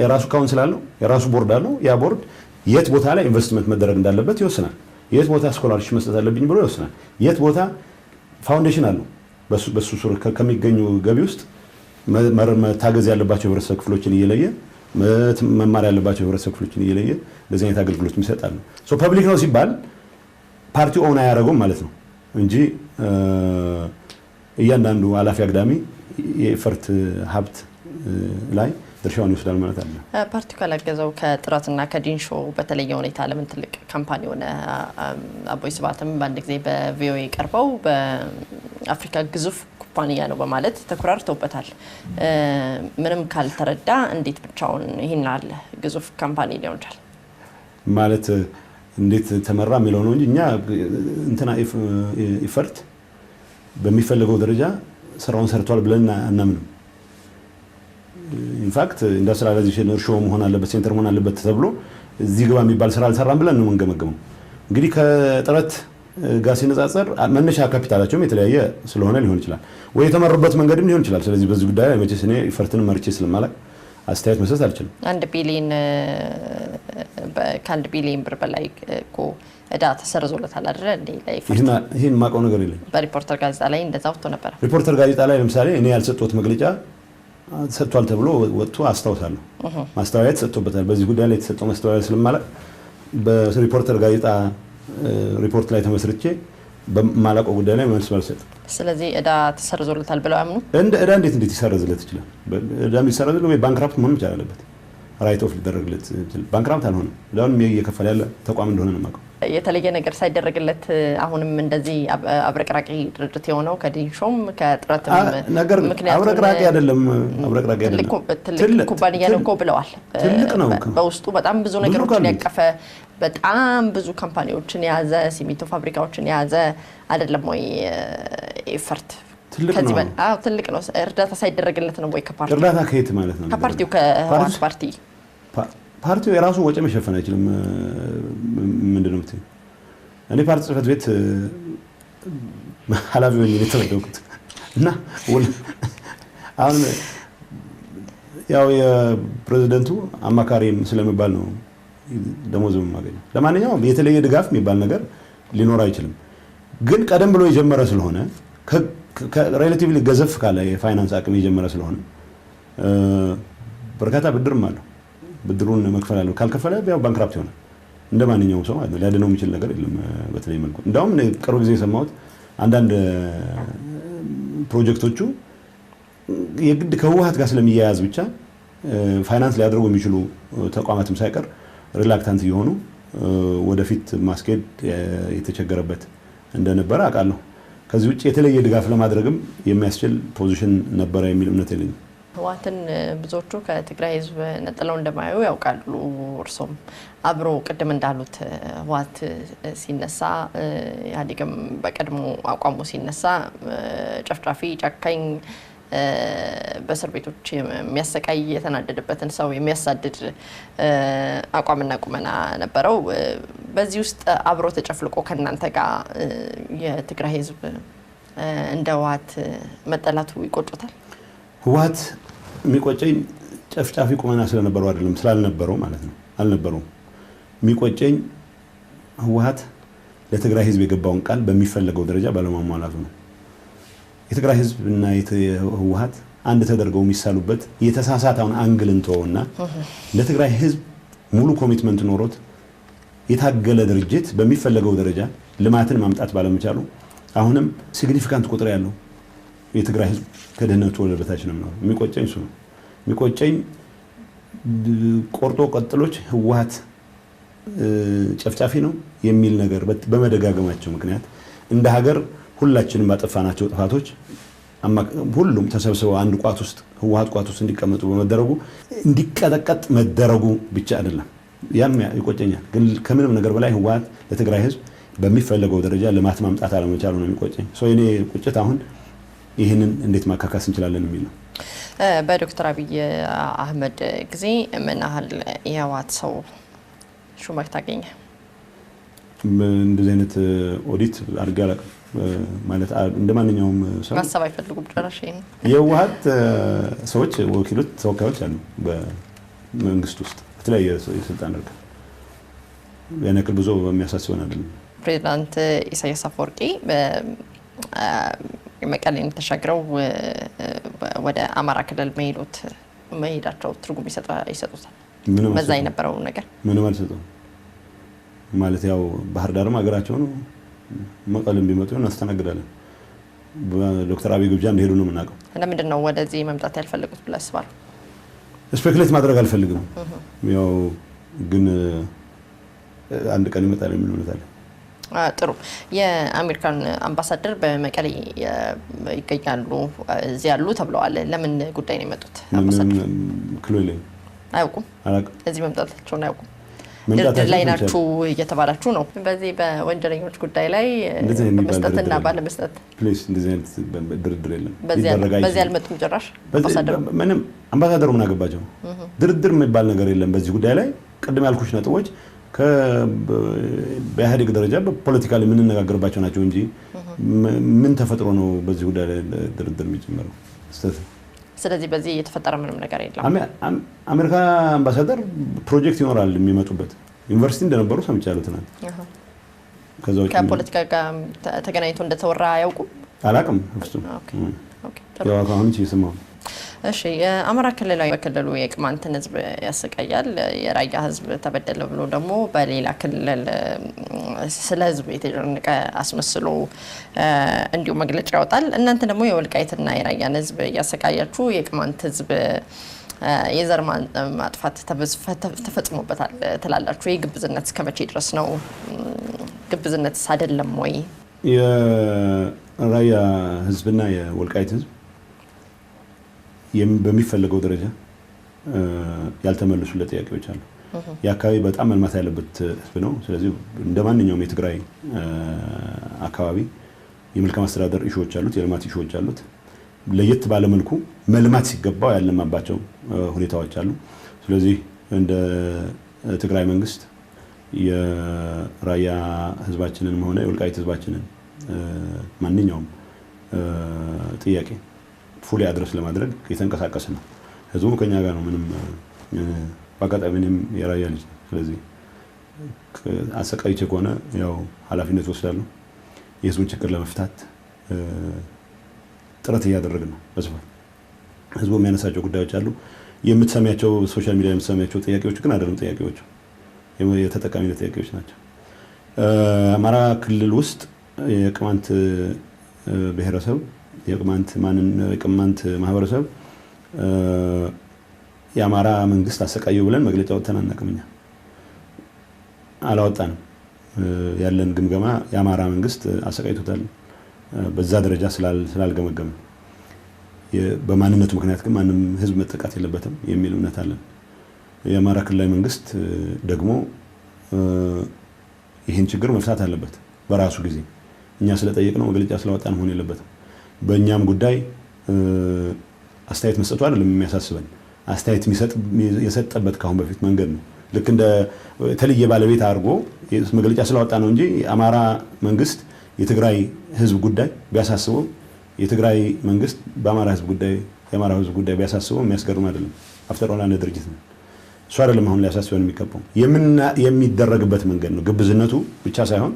የራሱ ካውንስል አለው፣ የራሱ ቦርድ አለው። ያ ቦርድ የት ቦታ ላይ ኢንቨስትመንት መደረግ እንዳለበት ይወስናል። የት ቦታ ስኮላርሺፕ መስጠት አለብኝ ብሎ ይወስናል። የት ቦታ ፋውንዴሽን አለው። በሱ ሱር ከሚገኙ ገቢ ውስጥ መታገዝ ያለባቸው ህብረተሰብ ክፍሎችን እየለየ መማር ያለባቸው ህብረተሰብ ክፍሎችን እየለየ ለዚህ አይነት አገልግሎት ይሰጣል። ሶ ፐብሊክ ነው ሲባል ፓርቲው ኦን አያደርገውም ማለት ነው እንጂ እያንዳንዱ ኃላፊ አግዳሚ የኢፈርት ሀብት ላይ ድርሻውን ይወስዳል ማለት አለ። ፓርቲው ካላገዘው ከጥራትና ከዲንሾ በተለየ ሁኔታ ለምን ትልቅ ካምፓኒ ሆነ? አቦይ ስብሃትም በአንድ ጊዜ በቪኦኤ ቀርበው በአፍሪካ ግዙፍ ኩባንያ ነው በማለት ተኩራርተውበታል። ምንም ካልተረዳ እንዴት ብቻውን ይሄን አለ ግዙፍ ካምፓኒ ሊሆን ይችላል? ማለት እንዴት ተመራ የሚለው ነው እንጂ እኛ እንትና ኢፈርት በሚፈልገው ደረጃ ስራውን ሰርቷል ብለን አናምንም። ኢንፋክት ኢንዱስትሪያላይዜሽን እርሾ መሆን አለበት ሴንተር መሆን አለበት ተብሎ እዚህ ግባ የሚባል ስራ አልሰራም ብለን ነው የምንገመገመው። እንግዲህ ከጥረት ጋር ሲነጻጸር መነሻ ካፒታላቸውም የተለያየ ስለሆነ ሊሆን ይችላል ወይ የተመሩበት መንገድም ሊሆን ይችላል። ስለዚህ በዚህ ጉዳይ ላይ መቼስ እኔ ኢፈርትን መርጬ ስለማላውቅ አስተያየት መስጠት አልችልም። 1 ቢሊዮን ከ1 ቢሊዮን ብር በላይ እኮ እዳ ተሰርዞለታል አይደል እንዴ? ይሄን ማውቀው ነገር የለኝም። በሪፖርተር ጋዜጣ ላይ እንደዛ ወጥቶ ነበር። ሪፖርተር ጋዜጣ ላይ ለምሳሌ እኔ ያልሰጠሁት መግለጫ ሰጥቷል ተብሎ ወጥቶ አስታውሳለሁ። ማስተዋወያ ተሰጥቶበታል። በዚህ ጉዳይ ላይ የተሰጠው ማስተዋወያ ስለማላውቅ በሪፖርተር ጋዜጣ ሪፖርት ላይ ተመስርቼ በማላውቀው ጉዳይ ላይ መልስ ባልሰጥ። ስለዚህ እዳ ተሰርዞለታል ብለው ያምኑ? እዳ እንዴት ይሰረዝለት ይችላል? እዳ የሚሰረዝለት ወይ ባንክራፕት መሆን ይችላል አለበት። ራይት ኦፍ ሊደረግለት ይችላል። ባንክራፕት አልሆነም። እዳውን እየከፈለ ያለ ተቋም እንደሆነ ነው የማውቀው። የተለየ ነገር ሳይደረግለት አሁንም እንደዚህ አብረቅራቂ ድርጅት የሆነው ከዲንሾም ከጥረትም ነገር አብረቅራቂ አይደለም። ትልቅ ኩባንያ ነው እኮ ብለዋል። ትልቅ ነው። በውስጡ በጣም ብዙ ነገሮችን ያቀፈ በጣም ብዙ ካምፓኒዎችን የያዘ ሲሚንቶ ፋብሪካዎችን የያዘ አይደለም ወይ ኢፈርት? ትልቅ ነው። እርዳታ ሳይደረግለት ነው ወይ ከፓርቲው? እርዳታ ከየት ማለት ነው? ከፓርቲው ከህወሓት ፓርቲው የራሱ ወጪ መሸፈን አይችልም። ምንድነው የምትይው? እኔ ፓርቲ ጽሕፈት ቤት ኃላፊ ሆኜ የተመደብኩት እና አሁን ያው የፕሬዝዳንቱ አማካሪም ስለሚባል ነው ደሞዝ የማገኘው። ለማንኛውም የተለየ ድጋፍ የሚባል ነገር ሊኖር አይችልም። ግን ቀደም ብሎ የጀመረ ስለሆነ ሪሌቲቭሊ ገዘፍ ካለ የፋይናንስ አቅም የጀመረ ስለሆነ በርካታ ብድርም አለው። ብድሩን መክፈል አለው። ካልከፈለ ያው ባንክራፕት ይሆናል። እንደማንኛውም ሰው ማለት ነው። ሊያድነው የሚችል ነገር የለም። በተለይ መልኩ እንዳውም ቅርብ ጊዜ የሰማሁት አንዳንድ ፕሮጀክቶቹ የግድ ከህወሓት ጋር ስለሚያያዝ ብቻ ፋይናንስ ሊያደርጉ የሚችሉ ተቋማትም ሳይቀር ሪላክታንት እየሆኑ ወደፊት ማስኬድ የተቸገረበት እንደነበረ አውቃለሁ። ከዚህ ውጭ የተለየ ድጋፍ ለማድረግም የሚያስችል ፖዚሽን ነበረ የሚል እምነት የለኝም። ህወሓትን ብዙዎቹ ከትግራይ ህዝብ ነጥለው እንደማያዩ ያውቃሉ። እርሶም አብሮ ቅድም እንዳሉት ህወሓት ሲነሳ ኢህአዴግም በቀድሞ አቋሙ ሲነሳ ጨፍጫፊ፣ ጨካኝ፣ በእስር ቤቶች የሚያሰቃይ የተናደደበትን ሰው የሚያሳድድ አቋምና ቁመና ነበረው። በዚህ ውስጥ አብሮ ተጨፍልቆ ከእናንተ ጋር የትግራይ ህዝብ እንደ ህወሓት መጠላቱ ይቆጩታል? ህወሓት የሚቆጨኝ ጨፍጫፊ ቁመና ስለነበረው አይደለም፣ ስላልነበረው ማለት ነው። አልነበረውም። የሚቆጨኝ ህወሓት ለትግራይ ህዝብ የገባውን ቃል በሚፈለገው ደረጃ ባለማሟላቱ ነው። የትግራይ ህዝብ እና ህወሓት አንድ ተደርገው የሚሳሉበት የተሳሳተውን አንግል እንተውና ለትግራይ ህዝብ ሙሉ ኮሚትመንት ኖሮት የታገለ ድርጅት በሚፈለገው ደረጃ ልማትን ማምጣት ባለመቻሉ አሁንም ሲግኒፊካንት ቁጥር ያለው የትግራይ ህዝብ ከድህነቱ ወደ በታች ነው የሚኖረው። የሚቆጨኝ እሱ ነው። የሚቆጨኝ ቆርጦ ቀጥሎች ህወሓት ጨፍጫፊ ነው የሚል ነገር በመደጋገማቸው ምክንያት እንደ ሀገር ሁላችንም ባጠፋናቸው ጥፋቶች ሁሉም ተሰብስበው አንድ ቋት ውስጥ ህወሓት ቋት ውስጥ እንዲቀመጡ በመደረጉ እንዲቀጠቀጥ መደረጉ ብቻ አይደለም፣ ያም ይቆጨኛል። ግን ከምንም ነገር በላይ ህወሓት ለትግራይ ህዝብ በሚፈለገው ደረጃ ልማት ማምጣት አለመቻሉ ነው የሚቆጨኝ። የኔ ቁጭት አሁን ይህንን እንዴት ማካካስ እንችላለን የሚል ነው። በዶክተር አብይ አህመድ ጊዜ ምን ያህል የህወሓት ሰው ሹመት ታገኘ? እንደዚህ አይነት ኦዲት አድርጌ አላውቅም። ማለት እንደማንኛውም ሰው ማሰብ አይፈልጉም ጭራሽ። የህወሓት ሰዎች ወኪሎች፣ ተወካዮች አሉ በመንግስት ውስጥ በተለያየ የስልጣን እርከን። ያን ያክል ብዙ የሚያሳስበን አይደለም። ፕሬዚዳንት ኢሳያስ አፈወርቂ መቀሌን ተሻግረው ወደ አማራ ክልል መሄዳቸው ትርጉም ይሰጡታል? በዛ የነበረው ነገር ምንም አልሰጠውም። ማለት ያው ባህር ዳርም ሀገራቸው ነው፣ መቀሌም ቢመጡ እናስተናግዳለን። በዶክተር አብይ ግብዣ እንደሄዱ ነው የምናውቀው። ለምንድን ነው ወደዚህ መምጣት ያልፈለጉት ብለህ አስባለሁ? ስፔኩሌት ማድረግ አልፈልግም። ያው ግን አንድ ቀን ይመጣል የሚል እምነት አለ። ጥሩ። የአሜሪካን አምባሳደር በመቀሌ ይገኛሉ፣ እዚህ ያሉ ተብለዋል። ለምን ጉዳይ ነው የመጡት? ክሎ የለኝም። አያውቁም? አላውቅም። እዚህ መምጣታቸውን አያውቁም? ድርድር ላይ ናችሁ እየተባላችሁ ነው። በዚህ በወንጀለኞች ጉዳይ ላይ በመስጠትና ባለመስጠት ፕሊስ እንደዚህ አይነት ድርድር የለም። በዚህ አልመጡም ጭራሽ ምንም አምባሳደሩ ምን አገባቸው? ድርድር የሚባል ነገር የለም በዚህ ጉዳይ ላይ። ቅድም ያልኩሽ ነጥቦች በኢህአዴግ ደረጃ በፖለቲካሊ የምንነጋገርባቸው ናቸው እንጂ ምን ተፈጥሮ ነው በዚህ ጉዳይ ላይ ድርድር የሚጀምረው? ስለዚህ በዚህ የተፈጠረ ምንም ነገር የለም። አሜሪካ አምባሳደር ፕሮጀክት ይኖራል የሚመጡበት ዩኒቨርሲቲ እንደነበሩ ሰምቻለሁ ትናንት። ከዛ ውጭ ከፖለቲካ ጋር ተገናኝቶ እንደተወራ አያውቁም? አላውቅም ፍጹም። ያው አሁን እየሰማሁ ነው። እሺ የአማራ ክልላዊ በክልሉ የቅማንትን ህዝብ ያሰቃያል፣ የራያ ህዝብ ተበደለ ብሎ ደግሞ በሌላ ክልል ስለ ህዝብ የተጨነቀ አስመስሎ እንዲሁ መግለጫ ያወጣል። እናንተ ደግሞ የወልቃይትና የራያን ህዝብ ያሰቃያችሁ የቅማንት ህዝብ የዘር ማጥፋት ተፈጽሞበታል ትላላችሁ። የግብዝነት እስከመቼ ድረስ ነው? ግብዝነትስ አይደለም ወይ? የራያ ህዝብና የወልቃይት ህዝብ በሚፈልገው ደረጃ ያልተመለሱለት ጥያቄዎች አሉ። የአካባቢ በጣም መልማት ያለበት ህዝብ ነው። ስለዚህ እንደ ማንኛውም የትግራይ አካባቢ የመልካም አስተዳደር ኢሹዎች አሉት፣ የልማት ኢሹዎች አሉት። ለየት ባለ መልኩ መልማት ሲገባው ያለማባቸው ሁኔታዎች አሉ። ስለዚህ እንደ ትግራይ መንግስት የራያ ህዝባችንን ሆነ የወልቃይት ህዝባችንን ማንኛውም ጥያቄ ፉሊ አድረስ ለማድረግ የተንቀሳቀስ ነው። ህዝቡ ከኛ ጋር ነው። ምንም በአጋጣሚ እኔም የራያ ልጅ ነው። ስለዚህ አሰቃይቼ ከሆነ ያው ኃላፊነት ወስዳለሁ። የህዝቡን ችግር ለመፍታት ጥረት እያደረግን ነው በስፋት። ህዝቡ የሚያነሳቸው ጉዳዮች አሉ። የምትሰሚያቸው ሶሻል ሚዲያ የምትሰሚያቸው ጥያቄዎች ግን አይደሉም። ጥያቄዎቹ የተጠቃሚነት ጥያቄዎች ናቸው። አማራ ክልል ውስጥ የቅማንት ብሔረሰብ የቅማንት ማህበረሰብ የአማራ መንግስት አሰቃየው ብለን መግለጫ ወጥተን አናውቅም። እኛ አላወጣንም። ያለን ግምገማ የአማራ መንግስት አሰቃይቶታል በዛ ደረጃ ስላልገመገመ በማንነቱ ምክንያት ግን ማንም ህዝብ መጠቃት የለበትም የሚል እምነት አለን። የአማራ ክልላዊ መንግስት ደግሞ ይህን ችግር መፍታት አለበት በራሱ ጊዜ። እኛ ስለጠየቅነው መግለጫ ስለወጣን መሆን የለበትም። በእኛም ጉዳይ አስተያየት መስጠቱ አይደለም የሚያሳስበን፣ አስተያየት የሰጠበት ካሁን በፊት መንገድ ነው። ልክ እንደ ተለየ ባለቤት አድርጎ መግለጫ ስለወጣ ነው እንጂ የአማራ መንግስት የትግራይ ህዝብ ጉዳይ ቢያሳስበው የትግራይ መንግስት በአማራ ህዝብ ጉዳይ የአማራ ህዝብ ጉዳይ ቢያሳስበው የሚያስገርም አይደለም። አፍተር ኦል አንድ ድርጅት ነው። እሱ አይደለም አሁን ሊያሳስበን የሚገባው የሚደረግበት መንገድ ነው። ግብዝነቱ ብቻ ሳይሆን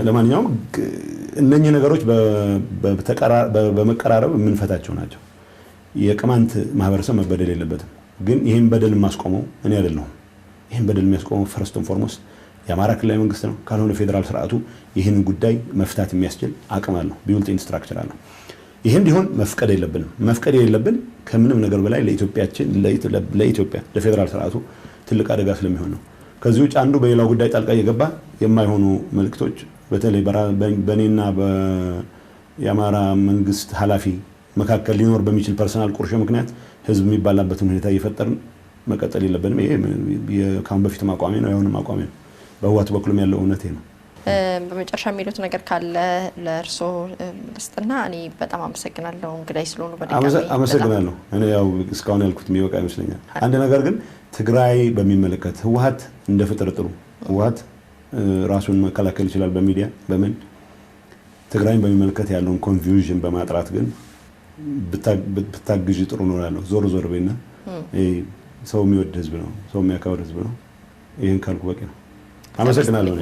ለማንኛውም እነኚህ ነገሮች በመቀራረብ የምንፈታቸው ናቸው። የቅማንት ማህበረሰብ መበደል የለበትም። ግን ይህን በደል የማስቆመው እኔ አይደለሁም። ይህን በደል የሚያስቆመው ፈርስት ኤንድ ፎርሞስት የአማራ ክልላዊ መንግስት ነው። ካልሆነ ፌዴራል ስርዓቱ ይህንን ጉዳይ መፍታት የሚያስችል አቅም አለው፣ ቢውልት-ኢን ስትራክቸር አለው። ይህ እንዲሆን መፍቀድ የለብንም። መፍቀድ የሌለብን ከምንም ነገር በላይ ለኢትዮጵያ ለፌዴራል ስርዓቱ ትልቅ አደጋ ስለሚሆን ነው። ከዚህ ውጭ አንዱ በሌላው ጉዳይ ጣልቃ እየገባ የማይሆኑ መልእክቶች በተለይ በእኔና የአማራ መንግስት ኃላፊ መካከል ሊኖር በሚችል ፐርሰናል ቁርሾ ምክንያት ህዝብ የሚባላበትን ሁኔታ እየፈጠርን መቀጠል የለብንም። ይሄ ካሁን በፊትም አቋሜ ነው፣ ያሁንም አቋሜ ነው። በህወሓት በኩልም ያለው እውነቴ ነው። በመጨረሻ የሚሉት ነገር ካለ ለእርሶ ልስጥና እኔ በጣም አመሰግናለሁ እንግዳይ ስለሆኑ በድጋሚ አመሰግናለሁ። እኔ ያው እስካሁን ያልኩት የሚበቃ ይመስለኛል። አንድ ነገር ግን ትግራይ በሚመለከት ህወሓት እንደ ፍጥርጥሩ ህወሓት ራሱን መከላከል ይችላል በሚዲያ በምን ትግራይን በሚመለከት ያለውን ኮንፊውዥን በማጥራት ግን ብታግዥ ጥሩ ነው እላለሁ። ዞር በይና ሰው የሚወድ ህዝብ ነው፣ ሰው የሚያከብር ህዝብ ነው። ይሄን ካልኩ በቂ ነው። አመሰግናለሁ።